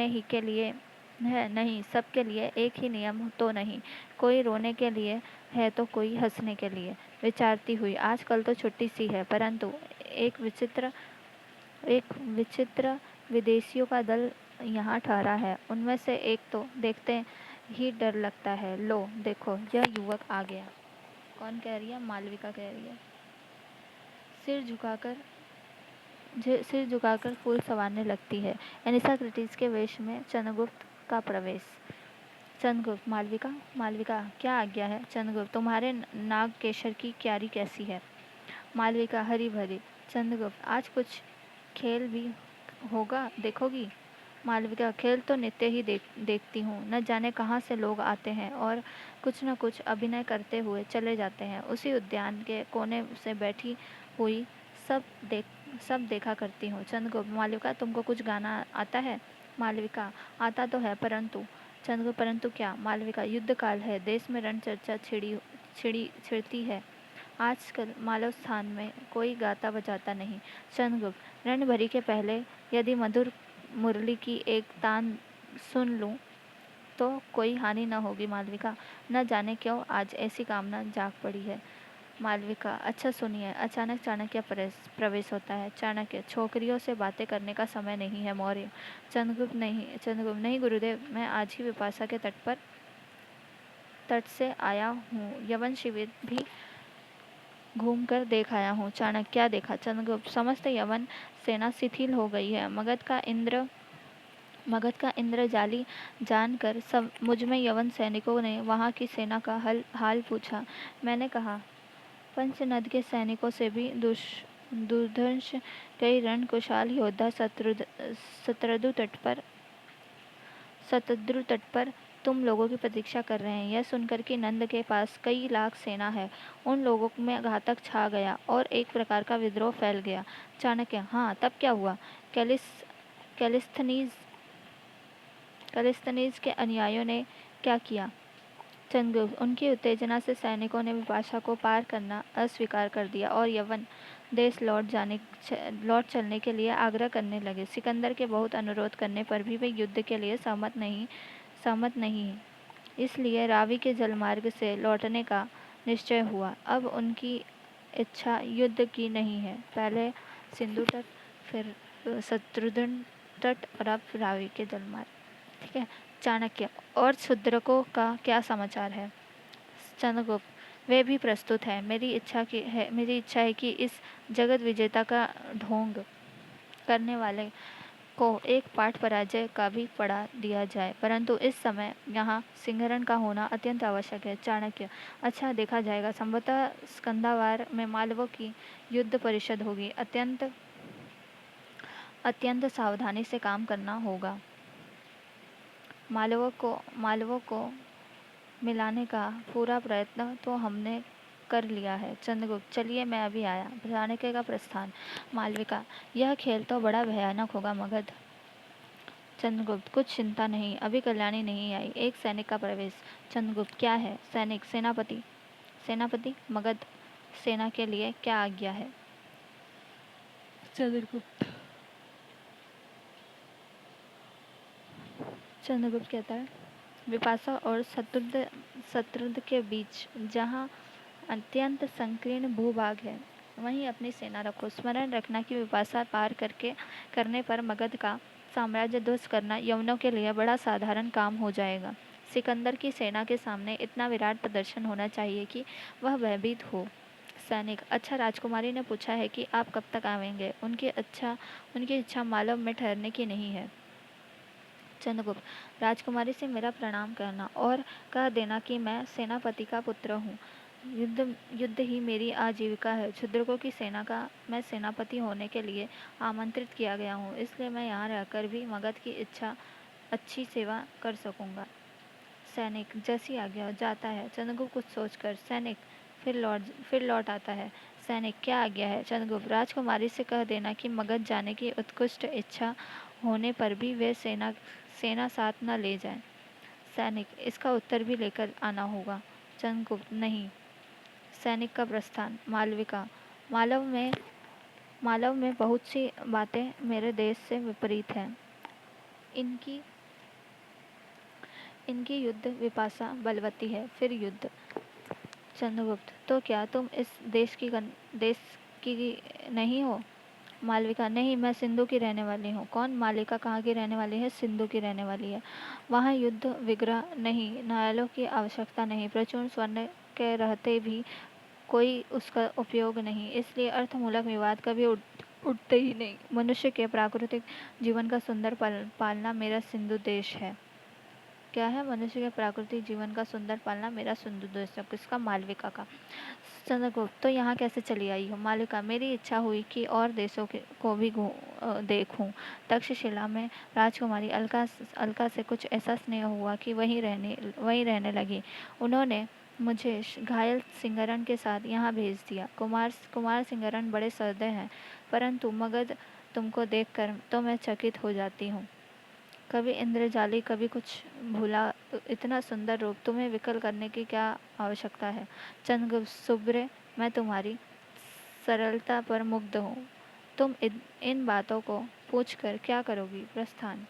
ही के लिए है? नहीं, सबके लिए एक ही नियम तो नहीं। कोई रोने के लिए है तो कोई हंसने के लिए। विचारती हुई, आजकल तो छुट्टी सी है, परंतु एक विचित्र विदेशियों का दल यहाँ ठहरा है। उनमें से एक तो देखते ही डर लगता है। लो देखो, यह युवक आ गया। कौन कह रही है? मालविका कह रही है। सिर झुकाकर फूल संवारने लगती है। एनिसाक्रिटीज के वेश में चंद्रगुप्त का प्रवेश। चंद्रगुप्त, मालविका क्या आज्ञा है? चंद्रगुप्त, तुम्हारे नाग केशर की क्यारी कैसी है? मालविका, हरी भरी। चंद्रगुप्त, आज कुछ खेल भी होगा, देखोगी? मालविका, खेल तो नित्य ही देखती हूँ। न जाने कहाँ से लोग आते हैं और कुछ न कुछ अभिनय करते हुए चले जाते हैं। उसी उद्यान के कोने से बैठी हुई सब देखा करती हूँ। चंद्रगुप्त, मालविका, तुमको कुछ गाना आता है? मालविका, आता तो है, परंतु। चंद्रगुप्त, परंतु क्या? मालविका, युद्ध काल है, देश में रण चर्चा छिड़ती है, आजकल मालव स्थान में कोई गाता बजाता नहीं। चंद्रगुप्त रणभरी के पहले यदि मधुर मुरली की एक तान सुन लूं तो कोई हानि न होगी मालविका। न जाने क्यों आज ऐसी कामना जाग पड़ी है। मालविका अच्छा सुनिए। अचानक चाणक्य प्रवेश होता है। चाणक्य छोकरियों से बातें करने का समय नहीं है मौर्य। चंद्रगुप्त नहीं गुरुदेव, मैं आज ही विपाशा के तट से आया हूँ। यवन शिविर भी घूम कर देख आया हूँ। चाणक्य क्या देखा? चंद्रगुप्त समस्त यवन सेना शिथिल हो गई है। मगध का इंद्रजाली जानकर सब मुझ में यवन सैनिकों ने वहां की सेना का हाल पूछा। मैंने कहा पंचनद के सैनिकों से भी दुर्धर्ष कई रणकुशाल योद्धा शतद्रु तट पर तुम लोगों की प्रतीक्षा कर रहे हैं। यह सुनकर कि नंद के पास कई लाख सेना है, उन लोगों में घातक छा गया और एक प्रकार का विद्रोह फैल गया। चाणक्य हाँ, तब क्या हुआ? कैलिस्थनीज कैलिस्थनीज के अनुयायियों ने क्या किया? चंद्रगुप्त उनकी उत्तेजना से सैनिकों ने विपाशा को पार करना अस्वीकार कर दिया और यवन देश लौट चलने के लिए आग्रह करने लगे। सिकंदर के बहुत अनुरोध करने पर भी वे युद्ध के लिए सहमत नहीं है। इसलिए रावी के जलमार्ग से लौटने का निश्चय हुआ। अब उनकी इच्छा युद्ध की नहीं है। पहले सिंधु तट, फिर शत्रुघ्न तट और अब रावी के जलमार्ग। ठीक है। चाणक्य और शूद्रकों का क्या समाचार है? चंद्रगुप्त वे भी प्रस्तुत है। मेरी इच्छा है कि इस जगत विजेता का ढोंग करने वाले को एक पाठ पराजय का भी पढ़ा दिया जाए, परंतु इस समय यहाँ सिंहरण का होना अत्यंत आवश्यक है। चाणक्य अच्छा, देखा जाएगा। संभवतः स्कंदावार में मालवों की युद्ध परिषद होगी। अत्यंत सावधानी से काम करना होगा। मालवों को मिलाने का पूरा प्रयत्न तो हमने कर लिया है। चंद्रगुप्त चलिए, मैं अभी आया। चाणक्य का प्रस्थान। मालविका यह खेल तो बड़ा भयानक होगा मगध। चंद्रगुप्त कुछ चिंता नहीं, अभी कल्याणी नहीं आई। एक सैनिक का प्रवेश। चंद्रगुप्त क्या है? सैनिक सेनापति मगध सेना के लिए क्या आज्ञा है? चंद्रगुप्त कहता है विपाशा और शत्रुद्ध के बीच जहाँ अत्यंत संकीर्ण भूभाग है, वहीं अपनी सेना रखो। स्मरण रखना कि विपाशा पार करने पर मगध का साम्राज्य ध्वस्त करना यवनों के लिए बड़ा साधारण काम हो जाएगा। सिकंदर की सेना के सामने इतना विराट प्रदर्शन होना चाहिए कि वह भयभीत हो। सैनिक अच्छा, राजकुमारी ने पूछा है कि आप कब तक आवेंगे। उनकी इच्छा मालव में ठहरने की नहीं है। चंद्रगुप्त राजकुमारी से मेरा प्रणाम करना और कह देना कि मैं सेनापति का पुत्र हूँ। युद्ध ही मेरी आजीविका है। क्षुद्रकों की सेना का मैं सेनापति होने के लिए आमंत्रित किया गया हूँ, इसलिए मैं यहाँ रहकर भी मगध की अच्छी सेवा कर सकूँगा। सैनिक जैसी आज्ञा जाता है। चंद्रगुप्त कुछ सोचकर सैनिक फिर लौट आता है। सैनिक क्या आज्ञा है? चंद्रगुप्त राजकुमारी से कह देना कि मगध जाने की उत्कृष्ट इच्छा होने पर भी वे सेना साथ न ले जाए। सैनिक इसका उत्तर भी लेकर आना होगा। चंद्रगुप्त नहीं। सैनिक का प्रस्थान। मालविका मालव में बहुत सी बातें मेरे देश से विपरीत हैं। इनकी युद्ध विपाशा बलवती है। फिर युद्ध। चंद्रगुप्त तो क्या तुम इस देश की नहीं हो? मालविका नहीं, मैं सिंधु की रहने वाली हूँ। कौन? मालिका कहाँ की रहने वाली है? सिंधु की रहने वाली है। वहाँ युद्ध विग्रह नहीं, न्यायालयों की आवश्यकता नहीं, प्रचुर स्वर्ण के रहते भी कोई उसका उपयोग नहीं, इसलिए अर्थमूलक विवाद कभी उठते ही नहीं। मनुष्य के प्राकृतिक जीवन का सुंदर पालना मेरा सिंधु देश है। क्या है? मनुष्य के प्राकृतिक जीवन का सुंदर पालना मेरा सिंधु देश है। किसका? मालविका का। चंद्रगुप्त तो यहाँ कैसे चली आई हो? मालिका मेरी इच्छा हुई कि और देशों को भी देखूं। तक्षशिला में राजकुमारी अलका से कुछ ऐसा स्नेह हुआ कि वहीं रहने लगी। उन्होंने मुझे घायल सिंहरण के साथ यहाँ भेज दिया। कुमार सिंहरण बड़े सहृदय हैं, परंतु मगध तुमको देखकर तो मैं चकित हो जाती हूँ। कभी इंद्रजाली, कभी कुछ भूला, इतना सुंदर रूप तुम्हें विकल करने की क्या आवश्यकता है? चंद्रगुप्त मैं तुम्हारी सरलता पर मुग्ध हूँ। तुम इन बातों को पूछकर क्या करोगी? प्रस्थान।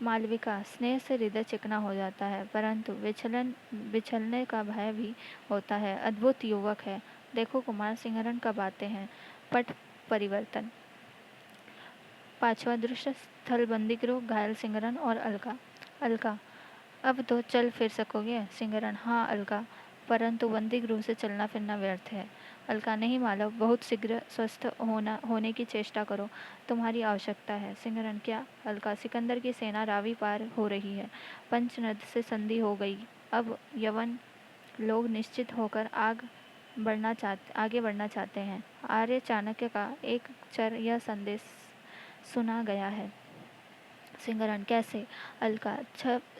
मालविका, स्नेह से हृदय चिकना हो जाता है, परंतु बिछलने का भय भी होता है। अद्भुत युवक है। देखो कुमार, सिंहरण कब आते हैं? पट परिवर्तन। पांचवा दृश्य, स्थल बंदी गृह, घायल सिंहरण और अलका। अलका, अब तो चल फिर सकोगे? सिंहरण, हाँ अलका, परंतु बंदी गृह से चलना फिरना व्यर्थ है। अलका, नहीं मालव, बहुत शीघ्र स्वस्थ होने की चेष्टा करो, तुम्हारी आवश्यकता है। सिंहरण, क्या? अलका, सिकंदर की सेना रावी पार हो रही है, पंचनद से संधि हो गई, अब यवन लोग निश्चित होकर आगे बढ़ना चाहते हैं। आर्य चाणक्य का एक चर यह संदेश सुना गया है। सिंहरण, कैसे? अलका,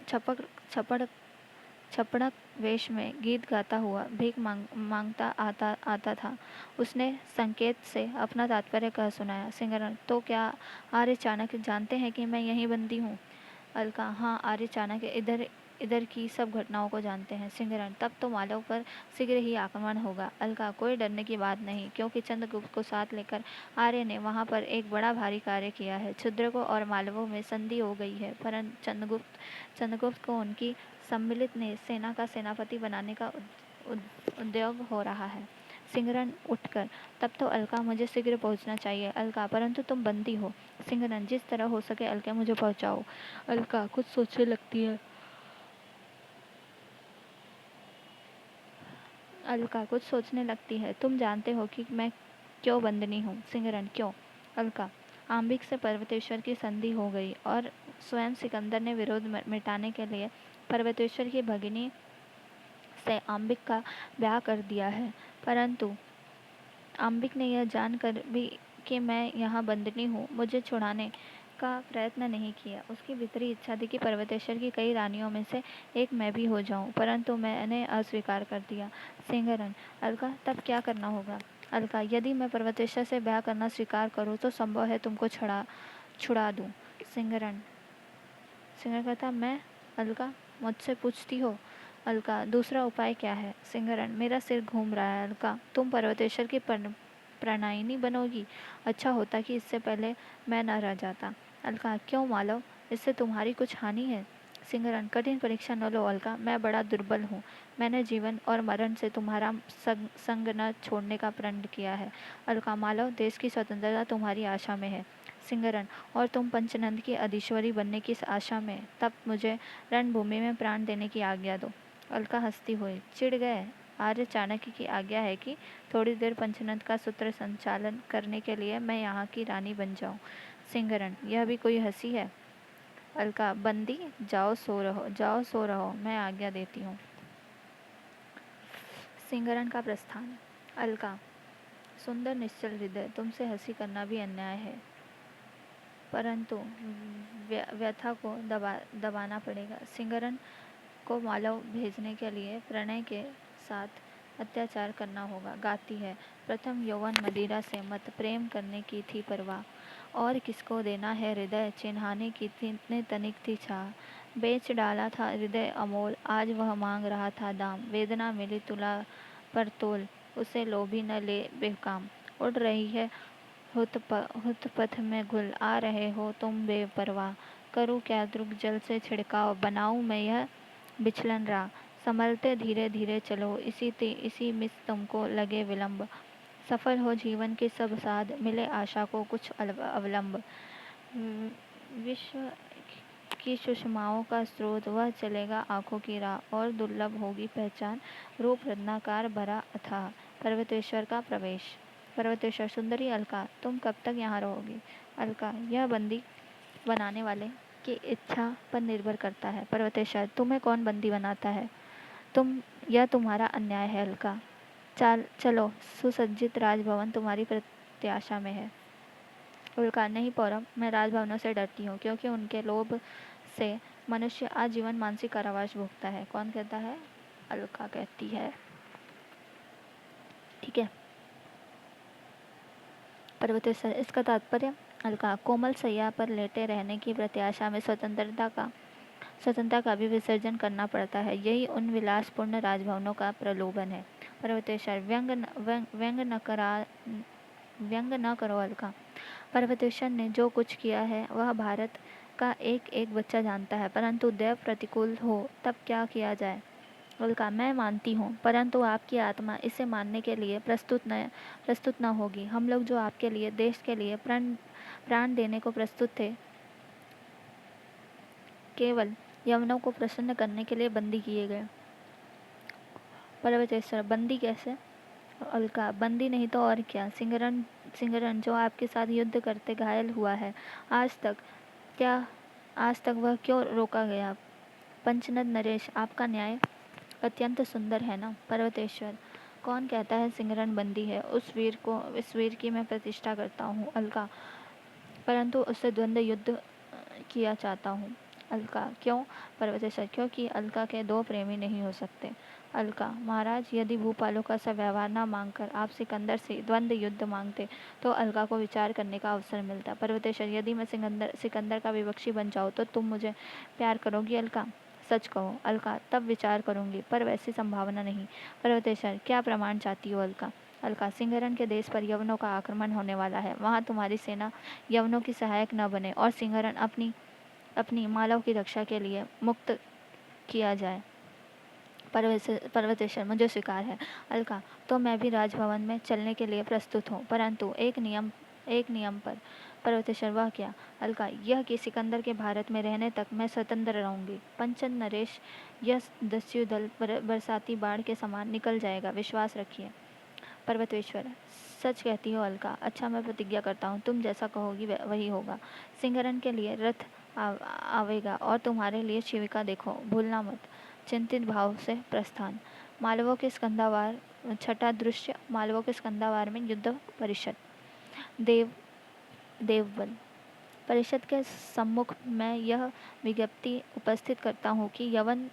छपक छपड़ छपड़क वेश में गीत गाता हुआ भीख मांगता आता था। उसने संकेत से अपना तात्पर्य कह सुनाया। सिंहरण, तो क्या आर्य चाणक्य जानते हैं कि मैं यहीं बंदी हूँ? अलका, हाँ, आर्य चाणक्य इधर इधर की सब घटनाओं को जानते हैं। सिंहरण, तब तो मालव पर शीघ्र ही आक्रमण होगा। अलका, कोई डरने की बात नहीं, क्योंकि चंद्रगुप्त को साथ लेकर आर्य ने वहाँ पर एक बड़ा भारी कार्य किया है। क्षुद्रकों और मालवों में संधि हो गई है, परंतु चंद्रगुप्त को उनकी सम्मिलित ने सेना का सेनापति बनाने का उद्योग हो रहा है। सिंहरण उठकर, तब तो अलका, मुझे शीघ्र पहुंचना चाहिए। अलका, परंतु तुम बंदी हो। सिंहरण, जिस तरह हो सके अलका मुझे पहुंचाओ। अलका कुछ सोचने लगती है। अलका कुछ सोचने लगती है। तुम जानते हो कि मैं क्यों बंदनी हूँ? सिंहरण, क्यों? अलका, आम्बिक से पर्वतेश्वर की संधि हो गई और स्वयं सिकंदर ने विरोध मिटाने के लिए पर्वतेश्वर की भगिनी से आम्बिक का ब्याह कर दिया है, परंतु आम्बिक ने यह जानकर भी कि मैं यहाँ बंदनी हूँ, मुझे छुड़ाने का प्रयत्न नहीं किया। उसकी भीतरी इच्छा थी कि पर्वतेश्वर की कई रानियों में से एक मैं भी हो जाऊँ, परंतु मैंने अस्वीकार कर दिया। सिंहरण, अलका, तब क्या करना होगा? अलका, यदि मैं पर्वतेश्वर से ब्याह करना स्वीकार करूँ तो संभव है तुमको छुड़ा दूँ। सिंहरण कहता, मैं? अलका, मुझसे पूछती हो? अलका, दूसरा उपाय क्या है? सिंहरण, मेरा सिर घूम रहा है। अलका, तुम पर्वतेश्वर की प्रणयिनी बनोगी? अच्छा होता कि इससे पहले मैं न रह जाता। अलका, क्यों मालव, इससे तुम्हारी कुछ हानि है? सिंहरण, कठिन परीक्षा न लो अलका, मैं बड़ा दुर्बल हूँ। मैंने जीवन और मरण से तुम्हारा संग न छोड़ने का प्रण किया है। अलका, मालव, देश की स्वतंत्रता तुम्हारी आशा में है। सिंहरण, और तुम पंचनंद की अधीश्वरी बनने की आशा में, तब मुझे रणभूमि में प्राण देने की आज्ञा दो। अलका हंसती हुई, चिढ़ गए? आर्य चाणक्य की आज्ञा है कि थोड़ी देर पंचनंद का सूत्र संचालन करने के लिए मैं यहाँ की रानी बन जाऊँ। सिंहरण, यह भी कोई हंसी है? अलका, बंदी, जाओ सो रहो, मैं आज्ञा देती हूँ। सिंहरण का प्रस्थान। अलका, सुंदर निश्चल हृदय, तुमसे हंसी करना भी अन्याय है, परंतु व्यथा को दबाना पड़ेगा। सिंहरण को मालव भेजने के लिए प्रणय के साथ अत्याचार करना होगा। गाती है, प्रथम यौवन मदिरा से मत प्रेम करने की थी परवाह, और किसको देना है हृदय चिन्हाने की थी तनिक थी चाह। बेच डाला था हृदय अमोल, आज वह मांग रहा था दाम। वेदना मिली तुला पर तोल, उसे लोभी न ले बेकाम। उड़ रही है हुत पथ में घुल, आ रहे हो तुम बेपरवाह। करूँ क्या द्रुग जल से छिड़काव, बनाऊँ मैं यह बिछलन राह। संभलते धीरे धीरे चलो, इसी मिस तुमको लगे विलंब। सफल हो जीवन के सब साध, मिले आशा को कुछ अवलंब। विश्व की सुषमाओं का स्रोत, वह चलेगा आँखों की राह, और दुर्लभ होगी पहचान, रूप रत्नाकार भरा अथाह। पर्वतेश्वर का प्रवेश। पर्वतेश्वर, सुंदरी अलका, तुम कब तक यहाँ रहोगी? अलका, यह बंदी बनाने वाले की इच्छा पर निर्भर करता है। पर्वतेश्वर, तुम्हें कौन बंदी बनाता है? यह तुम्हारा अन्याय है अलका। चलो, सुसज्जित राजभवन तुम्हारी प्रत्याशा में है। उल्का, नहीं पौरव, मैं राजभवनों से डरती हूँ, क्योंकि उनके लोभ से मनुष्य आजीवन मानसिक कारावास भोगता है। कौन कहता है? अलका कहती है। ठीक है। पर्वतेश्वर, इसका तात्पर्य? अलका, कोमल सैया पर लेटे रहने की प्रत्याशा में स्वतंत्रता का भी विसर्जन करना पड़ता है, यही उन विलासपूर्ण राजभवनों का प्रलोभन है। पर्वतेश्वर व्यंग न करो अलका। पर्वतेश्वर ने जो कुछ किया है वह भारत का एक एक बच्चा जानता है, परंतु दैव प्रतिकूल हो तब क्या किया जाए। अलका, मैं मानती हूँ, परंतु आपकी आत्मा इसे मानने के लिए प्रस्तुत न होगी। हम लोग जो आपके लिए, देश के लिए प्राण देने को प्रस्तुत थे, केवल यवनों को प्रसन्न करने के लिए बंदी किए गए। पर्वतेश्वर, बंदी कैसे? अलका, बंदी नहीं तो और क्या। सिंगरण जो आपके साथ युद्ध करते घायल हुआ है, आज तक वह क्यों रोका गया? पंचनद नरेश, आपका न्याय अत्यंत सुंदर है ना। पर्वतेश्वर, कौन कहता है सिंगरण बंदी है? इस वीर की मैं प्रतिष्ठा करता हूँ। अलका, परंतु उससे द्वंद्व युद्ध किया चाहता हूँ। अलका, क्यों? पर्वतेश्वर, क्योंकि अलका के दो प्रेमी नहीं हो सकते। अलका, महाराज, यदि भूपालों का सव्यवहार न मांगकर आप सिकंदर से द्वंद्व युद्ध मांगते तो अलका को विचार करने का अवसर मिलता। पर्वतेश्वर, यदि मैं सिकंदर का विपक्षी बन जाऊँ तो तुम मुझे प्यार करोगी? अलका, सच कहो। अलका, तब विचार करूंगी, पर वैसी संभावना नहीं। पर्वतेश्वर, क्या प्रमाण चाहती हो? अलका, सिंहरण के देश पर यवनों का आक्रमण होने वाला है। वहां तुम्हारी सेना यवनों की सहायक न बने और सिंहरण अपनी मालव की रक्षा के लिए मुक्त किया जाए। पर्वतेश्वर, मुझे स्वीकार है। अलका, तो मैं भी राजभवन में चलने के लिए प्रस्तुत हूँ, परंतु एक नियम पर। पर्वतेश्वर, वह क्या? अलका, यह कि सिकंदर के भारत में रहने तक मैं स्वतंत्र रहूंगी। पंचन नरेश, यह दस्यु दल बरसाती बाढ़ के समान निकल जाएगा, विश्वास रखिए। पर्वतेश्वर, सच कहती हो अलका? अच्छा, मैं प्रतिज्ञा करता हूँ, तुम जैसा कहोगी वही होगा। सिंहरण के लिए रथ आवेगा और तुम्हारे लिए शिविका, देखो भूलना मत। चिंतित भाव से प्रस्थान। मालवों के स्कंदावार, छठा दृश्य, मालवों के स्कंदावार में युद्ध परिषद। देवबल, परिषद के सम्मुख मैं यह विज्ञप्ति उपस्थित करता हूँ कि यवन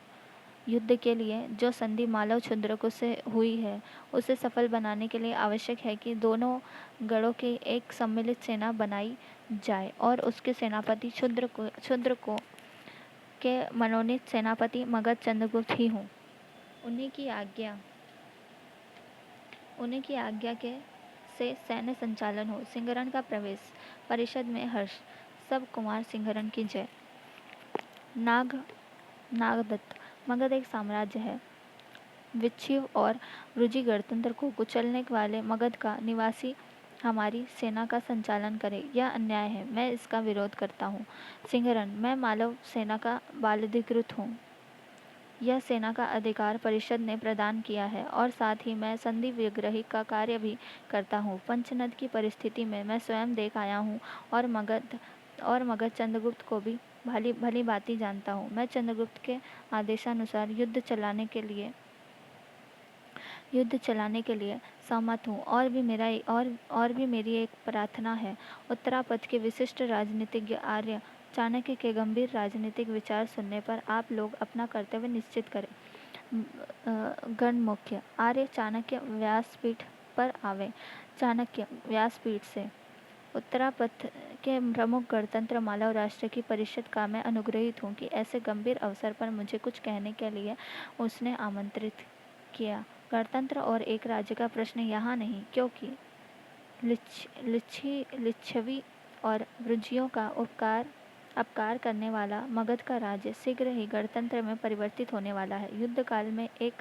युद्ध के लिए जो संधि मालव क्षुद्रकों से हुई है, उसे सफल बनाने के लिए आवश्यक है कि दोनों गढ़ों की एक सम्मिलित सेना बनाई जाए और उसके सेनापति क्षुद्रकों के मनोनीत सेनापति मगध चंद्रगुप्त ही हों। उन्हीं की आज्ञा के से सैन्य संचालन हो। सिंहरण का प्रवेश। परिषद में हर्ष। सब कुमार सिंहरण की जय। नागदत्त, मगध एक साम्राज्य है। विच्छिव और रुचि गणतंत्र को कुचलने वाले मगध का निवासी हमारी सेना का संचालन करे, यह अन्याय है। मैं इसका विरोध करता हूँ। सिंहरण, मैं मालव सेना का बालाधिकृत हूँ। यह सेना का अधिकार परिषद ने प्रदान किया है और साथ ही मैं संधि विग्रही का कार्य भी करता हूँ। पंचनद की परिस्थिति में मैं स्वयं देख आया हूँ और मगध चंद्रगुप्त को भी भली भांति जानता हूँ। मैं चंद्रगुप्त के आदेशानुसार युद्ध चलाने के लिए सहमत हूँ और भी मेरी एक प्रार्थना है। उत्तरापथ के विशिष्ट राजनीतिज्ञ आर्य चाणक्य के गंभीर राजनीतिक विचार सुनने पर आप लोग अपना कर्तव्य निश्चित करें। गण मुख्य। आर्य चाणक्य व्यासपीठ पर आवे। चाणक्य व्यासपीठ से। उत्तरापथ के प्रमुख गणतंत्र मालव राष्ट्र की परिषद का मैं अनुग्रहित हूँ कि ऐसे गंभीर अवसर पर मुझे कुछ कहने के लिए उसने आमंत्रित किया। गणतंत्र और एक राज्य का प्रश्न यहाँ नहीं, क्योंकि लिच्छवी और वृज्जियों का अपकार करने वाला मगध का राज्य शीघ्र ही गणतंत्र में परिवर्तित होने वाला है। युद्ध काल में एक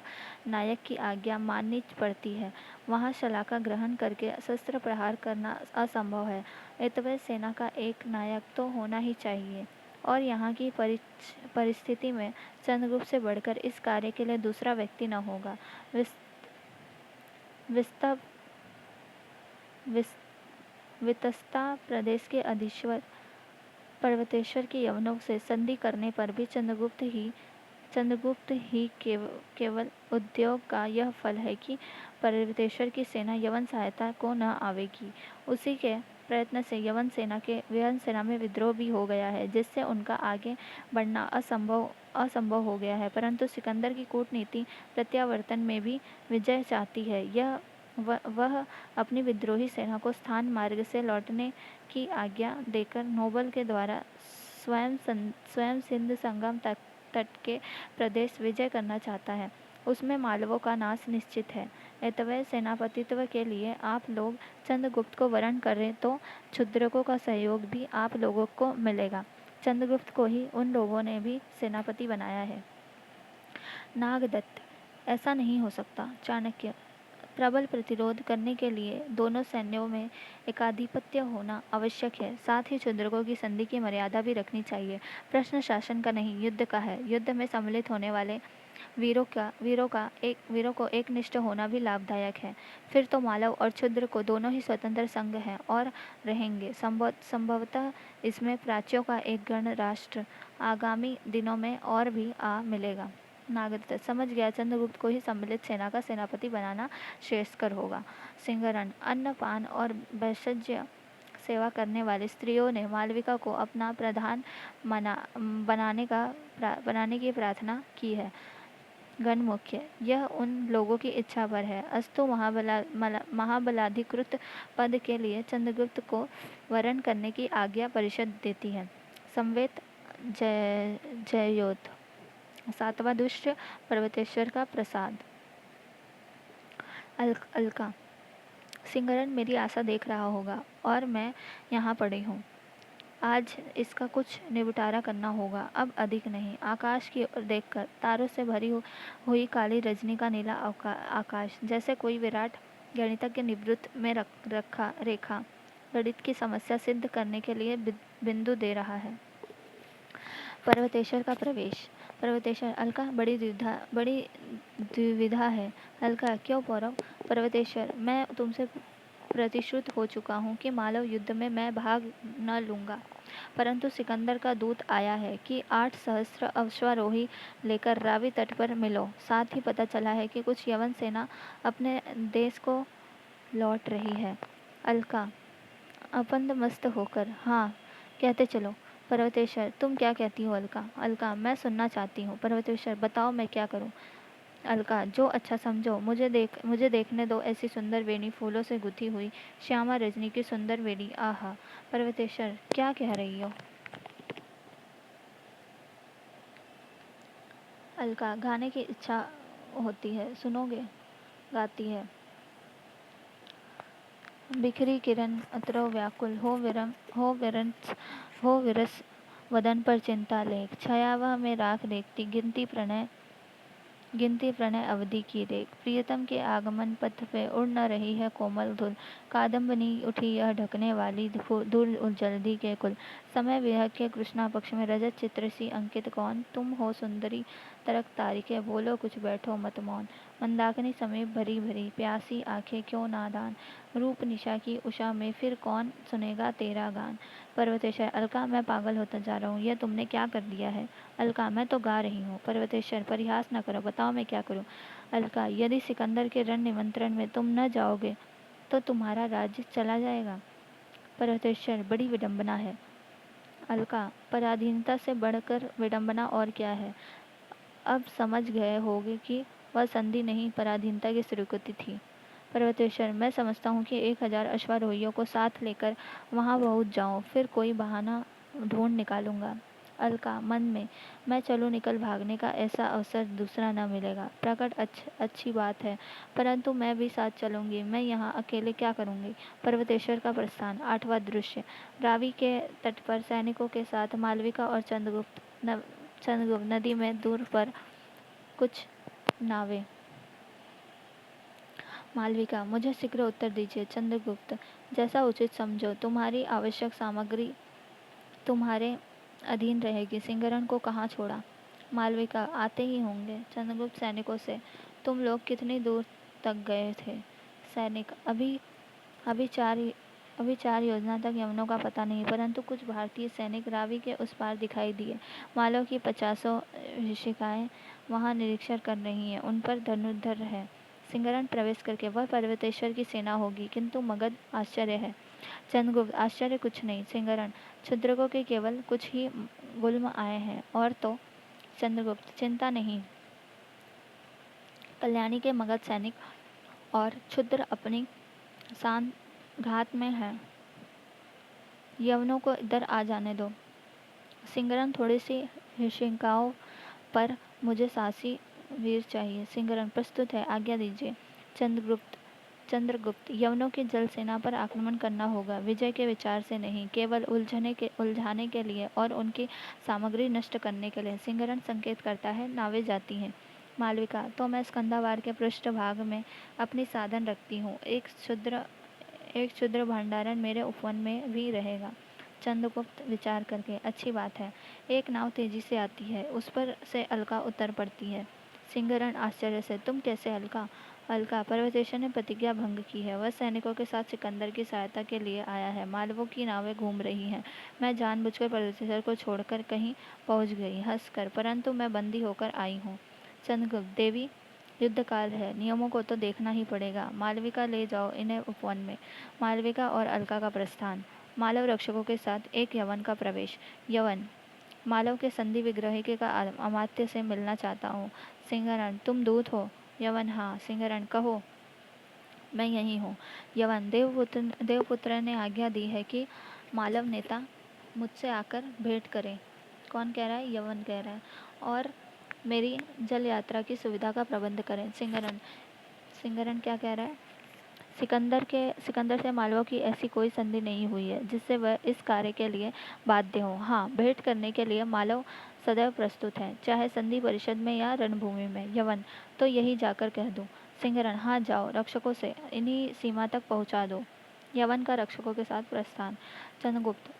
नायक की आज्ञा माननी पड़ती है। वहाँ शलाका ग्रहण करके शस्त्र प्रहार करना असंभव है। इतवे सेना का एक नायक तो होना ही चाहिए और यहाँ की परिस्थिति में चंद्रगुप्त से बढ़कर इस कार्य के लिए दूसरा व्यक्ति न होगा। वितस्ता प्रदेश के अधीश्वर पर्वतेश्वर के यवनों से संधि करने पर भी चंद्रगुप्त ही केवल उद्योग का यह फल है कि पर्वतेश्वर की सेना यवन सहायता को न आवेगी। उसी के प्रयत्न से यवन सेना में विद्रोह भी हो गया है, जिससे उनका आगे बढ़ना असंभव हो गया है। परंतु सिकंदर की कूटनीति प्रत्यावर्तन में भी विजय चाहती है। वह अपनी विद्रोही सेना को स्थान मार्ग से लौटने की आज्ञा देकर नोबल के द्वारा स्वयं सिंध संगम तट के प्रदेश विजय करना चाहता है। उसमें मालवों का नाश निश्चित है। अतएव सेनापतित्व के लिए आप लोग चंद्रगुप्त को वरण करें तो क्षुद्रकों का सहयोग भी आप लोगों को मिलेगा। चंद्रगुप्त को ही उन लोगों ने भी सेनापति बनाया है। नागदत्त, ऐसा नहीं हो सकता। चाणक्य, प्रबल प्रतिरोध करने के लिए दोनों सैन्यों में एकाधिपत्य होना आवश्यक है। साथ ही क्षुद्रकों की संधि की मर्यादा भी रखनी चाहिए। प्रश्न शासन का नहीं, युद्ध का है। युद्ध में सम्मिलित होने वाले वीरों को एकनिष्ठ होना भी लाभदायक है। फिर तो मालव और क्षुद्र को दोनों ही स्वतंत्र संघ हैं और रहेंगे। संभवतः इसमें प्राच्यों का एक गण राष्ट्र आगामी दिनों में और भी आ मिलेगा। नागदत्त, समझ गया। चंद्रगुप्त को ही सम्मिलित सेना का सेनापति बनाना श्रेयस्कर होगा। सिंहरण, अन्नपान और भैषज्य सेवा करने वाली स्त्रियों ने मालविका को अपना प्रधान बनाने की प्रार्थना की है। गणमुख्य, यह उन लोगों की इच्छा पर है। अस्तु महाबलाधिकृत पद के लिए चंद्रगुप्त को वरण करने की आज्ञा परिषद देती है। संवेत जयोत। सातवां दुष्य पर्वतेश्वर का प्रसाद। अलका, सिंहरण मेरी आशा देख रहा होगा और मैं यहाँ पड़ी हूँ। आज इसका कुछ निबटारा करना होगा, अब अधिक नहीं। आकाश की ओर देखकर तारों से भरी हुई काली रजनी का नीला आकाश जैसे कोई विराट गणितज्ञ निवृत्त में रखा रेखा गणित की समस्या सिद्ध करने के लिए बिंदु दे रहा है। पर्वतेश्वर का प्रवेश। पर्वतेश्वर, अलका, बड़ी दुविधा है। अलका, क्यों पौरव? पर्वतेश्वर, मैं तुमसे प्रतिश्रुत हो चुका हूँ कि मालव युद्ध में मैं भाग न लूँगा, परंतु सिकंदर का दूत आया है कि 8 सहस्त्र अश्वारोही लेकर रावी तट पर मिलो। साथ ही पता चला है कि कुछ यवन सेना अपने देश को लौट रही है। अलका, अपंद मस्त होकर, हाँ, कहते चलो। पर्वतेश्वर, तुम क्या कहती हो? अलका, अलका, मैं सुनना चाहती हूँ। पर्वतेश्वर, बताओ मैं क्या करूँ? अलका, जो अच्छा समझो। मुझे देखने दो ऐसी सुंदर वेणी, फूलों से गुथी हुई श्यामा रजनी की सुंदर वेणी। आहा। पर्वतेश्वर, क्या कह रही हो? अलका, गाने की इच्छा होती है, सुनोगे? गाती है। बिखरी किरण अतरव व्याकुल हो विरस वदन पर चिंता लेख। छायावा में राख देखती गिनती प्रणय अवधि की रेख। प्रियतम के आगमन पथ पे उड़ न रही है कोमल धुल। कादम्बनी उठी यह ढकने वाली धूल जल्दी के कुल। समय विहग के कृष्णा पक्ष में रजत चित्र सी अंकित कौन। तुम हो सुंदरी तरक तारिके, बोलो कुछ, बैठो मत मौन। मंदाकिनी समीप भरी भरी प्यासी आंखें क्यों नादान। रूप निशा की उषा में फिर कौन सुनेगा तेरा गान। पर्वतेश्वर, अलका, मैं पागल होता जा रहा हूँ, यह तुमने क्या कर दिया है? अलका, मैं तो गा रही हूँ। पर्वतेश्वर, परिहास न करो, बताओ मैं क्या करूँ? अलका, यदि सिकंदर के रण निमंत्रण में तुम न जाओगे तो तुम्हारा राज्य चला जाएगा। पर्वतेश्वर, बड़ी विडंबना है। अलका, पराधीनता से बढ़कर विडंबना और क्या है? अब समझ गए होगे कि वह संधि नहीं, पराधीनता की स्वीकृति थी। पर्वतेश्वर, मैं समझता हूँ कि 1000 अश्वारोहियों को साथ लेकर वहाँ पहुँच जाऊँ, फिर कोई बहाना ढूंढ निकालूंगा। अलका, मन में, मैं चलूँ निकल भागने का ऐसा अवसर दूसरा न मिलेगा। प्रकट अच्छी बात है, परंतु मैं भी साथ चलूँगी। मैं यहाँ अकेले क्या करूँगी? पर्वतेश्वर का प्रस्थान। 8वां दृश्य। रावी के तट पर सैनिकों के साथ मालविका और चंद्रगुप्त नदी में दूर पर कुछ नावें। मालविका, मुझे शीघ्र उत्तर दीजिए। चंद्रगुप्त, जैसा उचित समझो। तुम्हारी आवश्यक सामग्री तुम्हारे अधीन रहेगी। सिंहरण को कहाँ छोड़ा? मालविका, आते ही होंगे। चंद्रगुप्त सैनिकों से, तुम लोग कितनी दूर तक गए थे? सैनिक, अभी चार योजना तक यवनों का पता नहीं, परंतु कुछ भारतीय सैनिक रावी के उस पार दिखाई दिए। मालव की 50 शिकाएं वहां निरीक्षण कर रही हैं, उन पर धनुर्धर है। सिंहरण प्रवेश करके, वह पर्वतेश्वर की सेना होगी, किंतु मगध आश्चर्य है। चंद्रगुप्त, आश्चर्य कुछ नहीं। सिंहरण, क्षुद्रकों के केवल कुछ ही गुल्म आए हैं, और तो। चंद्रगुप्त, चिंता नहीं, कल्याणी के मगध सैनिक और क्षुद्र अपनी शांत घात में है। यवनों को इधर आ जाने दो। सिंहरण, थोड़ी सी हिशिकाओं पर मुझे वीर चाहिए। सिंहरण प्रस्तुत है, आज्ञा दीजिए। चंद्रगुप्त यवनों की जल सेना पर आक्रमण करना होगा, विजय के विचार से नहीं, केवल उलझाने के लिए और उनकी सामग्री नष्ट करने के लिए। सिंहरण संकेत करता है, नावें जाती हैं। मालविका, तो मैं स्कंदावार के पृष्ठभाग में अपनी साधन रखती हूँ। एक क्षुद्र भंडारण मेरे उपवन में भी रहेगा। चंद्रगुप्त विचार करके, अच्छी बात है। एक नाव तेजी से आती है, उस पर से अलका उतर पड़ती है। सिंहरण आश्चर्य से, तुम कैसे अलका? अलका, पर्वतेश्वर ने प्रतिज्ञा भंग की है, वह सैनिकों के साथ सिकंदर की सहायता के लिए आया है। मालवों की नावें घूम रही हैं, मैं जानबूझकर पर्वतेश्वर को छोड़कर कहीं पहुंच गई, हंसकर, परंतु मैं बंदी होकर आई हूँ। चंद्रगुप्त, देवी, युद्ध काल है, नियमों को तो देखना ही पड़ेगा। मालविका, ले जाओ इन्हें उपवन में। मालविका और अलका का प्रस्थान। मालव रक्षकों के साथ एक यवन का प्रवेश। यवन, मालव के संधि विग्रही का अमात्य से मिलना चाहता हूँ। सिंहरण, तुम दूत हो? यवन, हाँ। सिंहरण, कहो, मैं यही हूँ। यवन, देवपुत्र ने आज्ञा दी है कि मालव नेता मुझसे आकर भेंट करें। कौन कह रहा है? यवन कह रहा है। और मेरी जल यात्रा की सुविधा का प्रबंध करें। सिंहरण क्या कह रहा है? सिकंदर से मालवों की ऐसी कोई संधि नहीं हुई है जिससे वह इस कार्य के लिए बाध्य हो। हाँ, भेंट करने के लिए मालव सदैव प्रस्तुत हैं, चाहे संधि परिषद में या रणभूमि में। यवन, तो यही जाकर कह दूं? सिंहरण, हाँ, जाओ, रक्षकों से इन्हीं सीमा तक पहुंचा दो। यवन का रक्षकों के साथ प्रस्थान। चंद्रगुप्त,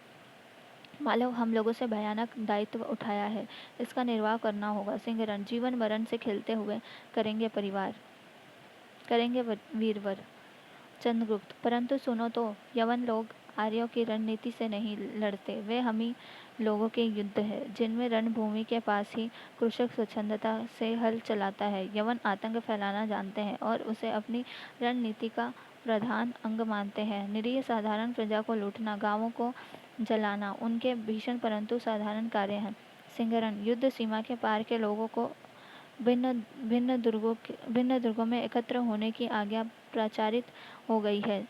मालव हम लोगों से भयानक दायित्व उठाया है, इसका निर्वाह करना होगा। सिंहरण, जीवन मरण से खेलते हुए करेंगे वीरवर। चंद्रगुप्त, परंतु सुनो तो, यवन लोग आर्यों की रणनीति से नहीं लड़ते, वे हम ही लोगों के युद्ध है, जिनमें रणभूमि के पास ही कृषक स्वच्छंदता से हल चलाता है। यवन आतंक फैलाना जानते हैं और उसे अपनी रणनीति का प्रधान अंग मानते हैं। निरीह साधारण प्रजा को लूटना, गांवों को जलाना उनके भीषण परंतु साधारण कार्य हैं। सिंहरण, युद्ध सीमा के पार के लोगों को भिन्न भिन्न दुर्गों में एकत्र होने की आज्ञा प्रचारित हो गई है,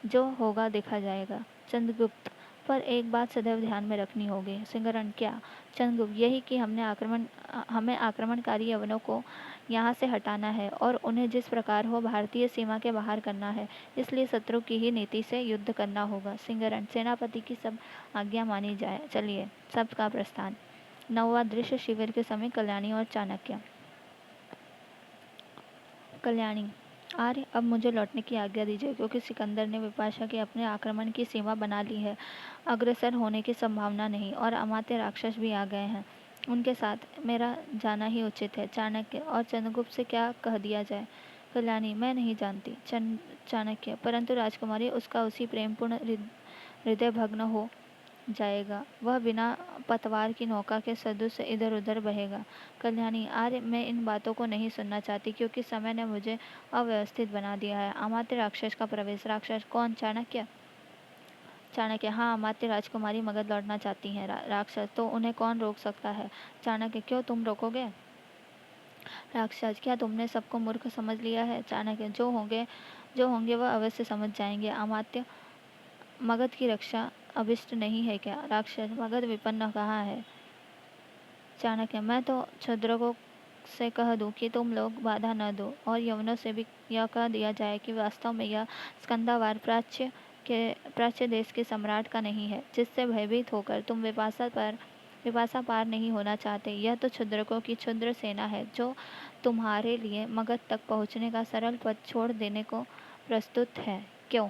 जो होगा देखा जाएगा। चंद्रगुप्त, पर एक बात सदैव ध्यान में रखनी होगी। सिंहरण, क्या? चंद्रगुप्त, यही कि हमें आक्रमणकारी यवनों को यहाँ से हटाना है और उन्हें जिस प्रकार हो भारतीय सीमा के बाहर करना है, इसलिए शत्रु की ही नीति से युद्ध करना होगा। सिंहरण, सेनापति की सब आज्ञा मानी जाए, चलिए। सबका प्रस्थान। 9वां दृश्य, शिविर के समय कल्याणी और चाणक्य। कल्याणी, आर्य, अब मुझे लौटने की आज्ञा दीजिए, क्योंकि सिकंदर ने विपाशा के अपने आक्रमण की सीमा बना ली है। अग्रसर होने की संभावना नहीं और अमात्य राक्षस भी आ गए हैं, उनके साथ मेरा जाना ही उचित है। चाणक्य, और चंद्रगुप्त से क्या कह दिया जाए? कल्याणी, मैं नहीं जानती। चाणक्य, परंतु राजकुमारी, उसका उसी प्रेमपूर्ण हृदय भग्न हो जाएगा, वह बिना पतवार की नौका के सदृश इधर उधर बहेगा। कल्याणी, आर्य, मैं इन बातों को नहीं सुनना चाहती, क्योंकि समय ने मुझे अव्यवस्थित बना दिया है। अमात्य राक्षस का प्रवेश। राक्षस कौन? चाणक्य। चाणक्य, हाँ, अमात्य राजकुमारी मगध लौटना चाहती हैं। राक्षस, तो उन्हें कौन रोक सकता है? चाणक्य, क्यों, तुम रोकोगे? राक्षस, क्या तुमने सबको मूर्ख समझ लिया है? चाणक्य, जो होंगे वह अवश्य समझ जाएंगे। अमात्य, मगध की रक्षा अभिष्ट नहीं है क्या? राक्षस, मगध विपन्न कहाँ है? चाणक्य, मैं तो क्षुद्रकों से कह दूं कि तुम लोग बाधा न दो, और यवनों से भी यह कह दिया जाए कि वास्तव में यह स्कंदावार प्राच्य देश के सम्राट का नहीं है, जिससे भयभीत होकर तुम विपाशा पार नहीं होना चाहते। यह तो क्षुद्रकों की क्षुद्र सेना है, जो तुम्हारे लिए मगध तक पहुँचने का सरल पथ छोड़ देने को प्रस्तुत है। क्यों?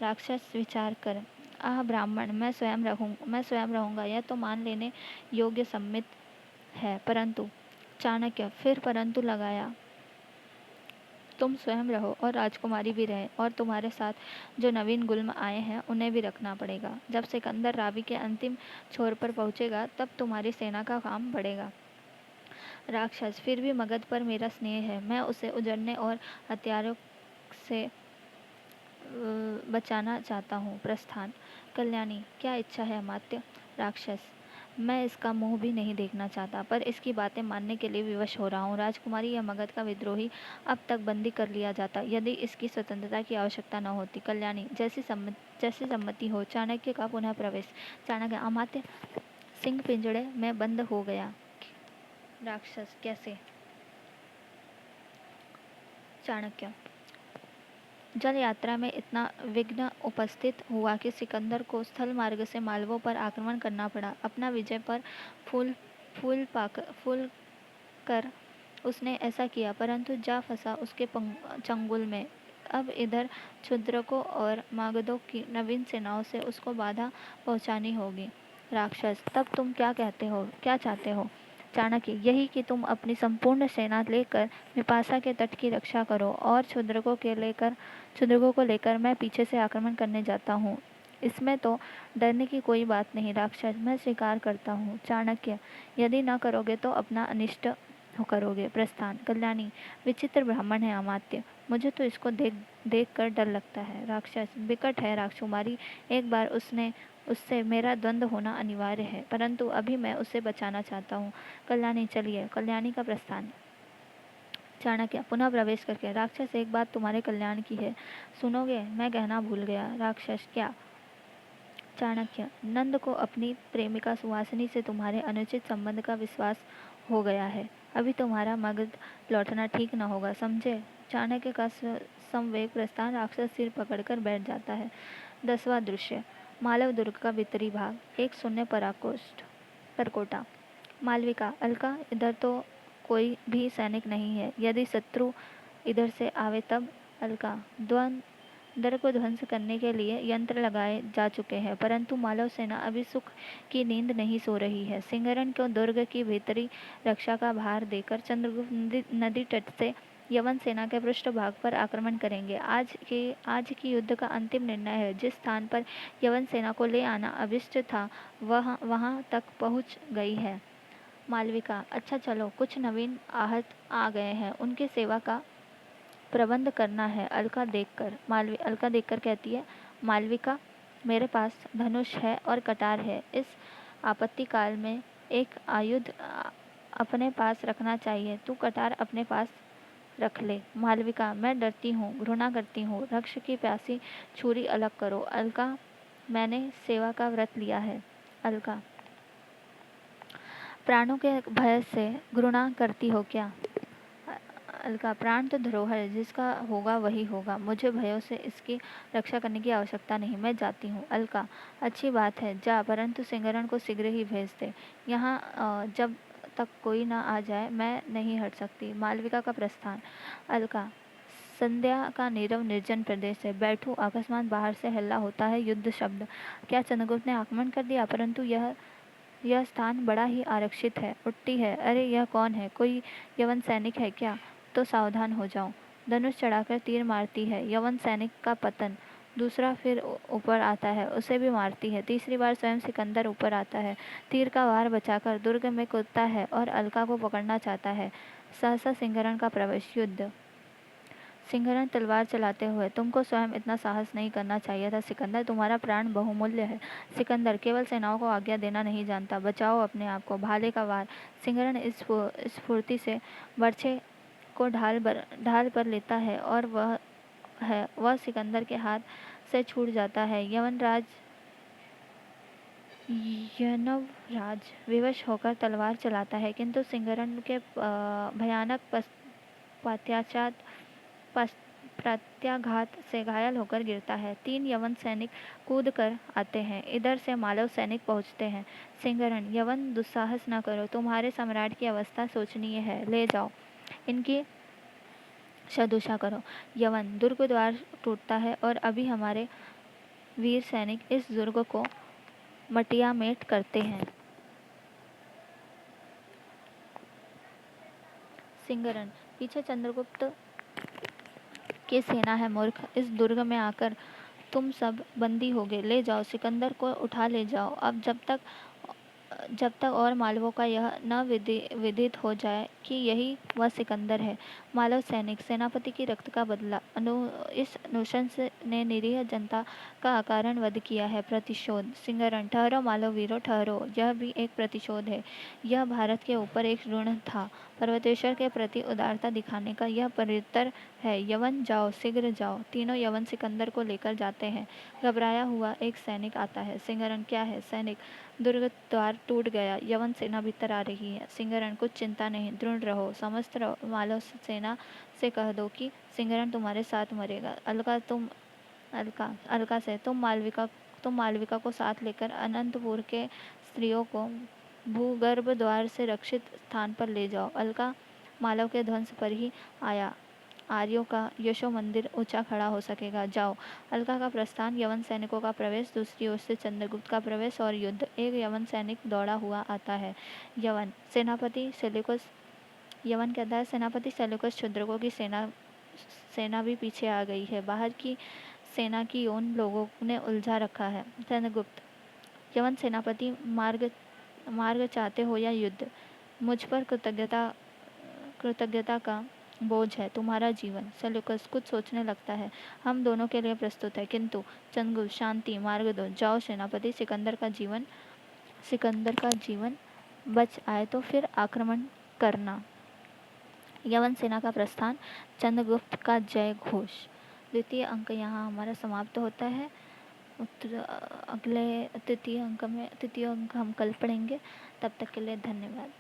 राक्षस विचार कर, आह ब्राह्मण, मैं स्वयं रहूंगा, यह तो मान लेने योग्य सम्मित है, परंतु। चाणक्य, फिर परंतु लगाया। तुम स्वयं रहो और राजकुमारी भी रहे, और तुम्हारे साथ जो नवीन गुल्म आए हैं उन्हें भी रखना पड़ेगा। जब सिकंदर रावि के अंतिम छोर पर पहुंचेगा, तब तुम्हारी सेना का काम बढ़ेगा। राक्षस, फिर भी मगध पर मेरा स्नेह है, मैं उसे उजड़ने और हथियारों से बचाना चाहता हूँ। प्रस्थान। कल्याणी, क्या इच्छा है अमात्य? राक्षस, मैं इसका मुंह भी नहीं देखना चाहता, पर इसकी बातें मानने के लिए विवश हो रहा हूँ। राजकुमारी, यह मगध का विद्रोही अब तक बंदी कर लिया जाता, यदि इसकी स्वतंत्रता की आवश्यकता न होती। कल्याणी, जैसी सम्मति हो। चाणक्य का पुनः प्रवेश। चाणक्य, अमात्य सिंह पिंजड़े में बंद हो गया। राक्षस, कैसे? चाणक्य। जल यात्रा में इतना विघ्न उपस्थित हुआ कि सिकंदर को स्थल मार्ग से मालवों पर आक्रमण करना पड़ा। अपना विजय पर फूल फूल कर उसने ऐसा किया, परंतु जा फंसा उसके चंगुल में। अब इधर क्षुद्रकों और मागधों की नवीन सेनाओं से उसको बाधा पहुंचानी होगी। राक्षस, तब तुम क्या कहते हो, क्या चाहते हो? चाणक्य, यही कि तुम अपनी संपूर्ण सेना लेकर विपाशा के तट की रक्षा करो और क्षुद्रकों को लेकर मैं पीछे से आक्रमण करने जाता हूँ। इसमें तो डरने की कोई बात नहीं राक्षस, मैं स्वीकार करता हूँ। चाणक्य, यदि न करोगे तो अपना अनिष्ट करोगे। प्रस्थान। कल्याणी, विचित्र ब्राह्मण है अमात्य, मुझे तो इसको देख कर डर लगता है। राक्षस, विकट है राजकुमारी, एक बार उससे मेरा द्वंद्व होना अनिवार्य है, परंतु अभी मैं उसे बचाना चाहता हूँ। कल्याणी, चलिए। कल्याणी का प्रस्थान। चाणक्य पुनः प्रवेश करके, राक्षस, एक बात तुम्हारे कल्याण की है, सुनोगे? मैं कहना भूल गया। राक्षस, क्या? चाणक्य, नंद को अपनी प्रेमिका सुहासिनी से तुम्हारे अनुचित संबंध का विश्वास हो गया है। अभी तुम्हारा मगध लौटना ठीक न होगा, समझे? चाणक्य का संवेग प्रस्थान। राक्षस सिर पकड़कर बैठ जाता है। 10वां दृश्य। मालव दुर्ग का भीतरी भाग। एक शून्य परकोटा। मालविका, अलका, इधर तो कोई भी सैनिक नहीं है, यदि शत्रु इधर से आवे तब? अलका, दर को ध्वंस करने के लिए यंत्र लगाए जा चुके हैं, परंतु मालव सेना अभी सुख की नींद नहीं सो रही है। सिंहरण को दुर्ग की भीतरी रक्षा का भार देकर चंद्रगुप्त नदी तट से यवन सेना के पृष्ठभाग पर आक्रमण करेंगे। आज की युद्ध का अंतिम निर्णय है। जिस स्थान पर यवन सेना को ले आना अभिष्ट था वहां तक पहुंच गई है। मालविका, अच्छा चलो, कुछ नवीन आहत आ गए हैं, उनकी सेवा का प्रबंध करना है। अलका देखकर कहती है, मालविका, मेरे पास धनुष है और कटार है, इस आपत्ति काल में एक आयुध अपने पास रखना चाहिए, तू कटार अपने पास रख ले। मालविका, मैं डरती हूँ, घृणा करती हूँ, रक्त की प्यासी छुरी अलग करो। अलका, मैंने सेवा का व्रत लिया है। अलका, प्राणों के भय से घृणा करती हो क्या? अलका, प्राण तो धरोहर है, जिसका होगा वही होगा, मुझे भयों से इसकी रक्षा करने की आवश्यकता नहीं, मैं जाती हूँ। अलका, अच्छी बात है, जा, परंतु सिंगरण को शीघ्र ही भेज दे। यहाँ जब तक कोई ना आ जाए मैं नहीं हट सकती। मालविका का प्रस्थान। अलका, संध्या का नीरव निर्जन प्रदेश है, बैठूं, अकस्मात बाहर से हल्ला होता है, युद्ध शब्द। क्या चंद्रगुप्त ने आक्रमण कर दिया? परंतु यह स्थान बड़ा ही आरक्षित है। उठती है, अरे यह कौन है, कोई यवन सैनिक है क्या? तो सावधान हो जाओ। धनुष चढ़ाकर तीर मारती है, यवन सैनिक का पतन। दूसरा फिर ऊपर आता है, उसे भी मारती है। तीसरी बार स्वयं सिकंदर ऊपर आता है, तीर का वार बचाकर दुर्ग में कूदता है और अलका को पकड़ना चाहता है। सहसा सिंहरण का प्रवेश। युद्ध। सिंहरण तलवार चलाते हुए, तुमको स्वयं इतना साहस नहीं करना चाहिए था सिकंदर, तुम्हारा प्राण बहुमूल्य है। सिकंदर, केवल सेनाओं को आज्ञा देना नहीं जानता, बचाओ अपने आप को। भाले का वार। सिंहरण इस फुर्ती से बर्छे को ढाल पर लेता है और वह सिकंदर के हाथ से छूट जाता है। यनवराज विवश होकर तलवार चलाता है, किंतु सिंहरण के भयानक प्रत्याघात से घायल होकर गिरता है। 3 यवन सैनिक कूद कर आते हैं, इधर से मालव सैनिक पहुंचते हैं। सिंहरण, यवन, दुस्साहस न करो, तुम्हारे सम्राट की अवस्था शोचनीय है, ले जाओ, इनकी सदुषा करो। यवन, दुर्ग द्वार टूटता है और अभी हमारे वीर सैनिक इस दुर्ग को मटियामेट करते हैं। सिंहरण, पीछे चंद्रगुप्त की सेना है मूर्ख, इस दुर्ग में आकर तुम सब बंदी होगे, ले जाओ, सिकंदर को उठा ले जाओ। अब जब तक और मालवों का यह न विदित हो जाए कि यही वह सिकंदर है। मालव सैनिक, सेनापति की रक्त का बदला। इस नृशंस ने निरीह जनता का अकारण वध किया है। प्रतिशोध। सिंहरण, ठहरो मालव वीरों, ठहरो, यह भी एक प्रतिशोध है। यह भारत के ऊपर एक ऋण था, पर्वतेश्वर के प्रति उदारता दिखाने का यह प्रत्युत्तर है। यवन, जाओ, शीघ्र जाओ। तीनों यवन सिकंदर को लेकर जाते हैं। घबराया हुआ एक सैनिक आता है। सिंहरण, क्या है? सैनिक, दुर्ग द्वार टूट गया, यवन सेना भीतर आ रही है। सिंहरण कुछ चिंता नहीं, दृढ़ रहो, समस्त मालव सेना से कह दो कि सिंहरण तुम्हारे साथ मरेगा। अलका से तुम मालविका को साथ लेकर अनंतपुर के स्त्रियों को भूगर्भ द्वार से रक्षित स्थान पर ले जाओ। अलका मालव के ध्वंस पर ही आर्यों का यशो मंदिर ऊंचा खड़ा हो सकेगा। जाओ। अलका का प्रस्थान, यवन सैनिकों का प्रवेश, दूसरी ओर से चंद्रगुप्त का प्रवेश और युद्ध। एक यवन सैनिक दौड़ा हुआ आता है। यवन कहता है, सेनापति सेल्यूकस क्षुद्रकों की सेना भी पीछे आ गई है। बाहर की सेना की उन लोगों ने उलझा रखा है। चंद्रगुप्त, यवन सेनापति, मार्ग मार्ग चाहते हो या युद्ध? मुझ पर कृतज्ञता का बोझ है तुम्हारा जीवन। सेल्यूकस कुछ सोचने लगता है। हम दोनों के लिए प्रस्तुत है, किंतु चंद्रगुप्त, शांति, मार्ग दो। जाओ सेनापति, सिकंदर का जीवन बच आए तो फिर आक्रमण करना। यवन सेना का प्रस्थान, चंद्रगुप्त का जय घोष। द्वितीय अंक यहाँ हमारा समाप्त होता है। अगले तृतीय अंक हम कल पढ़ेंगे। तब तक के लिए धन्यवाद।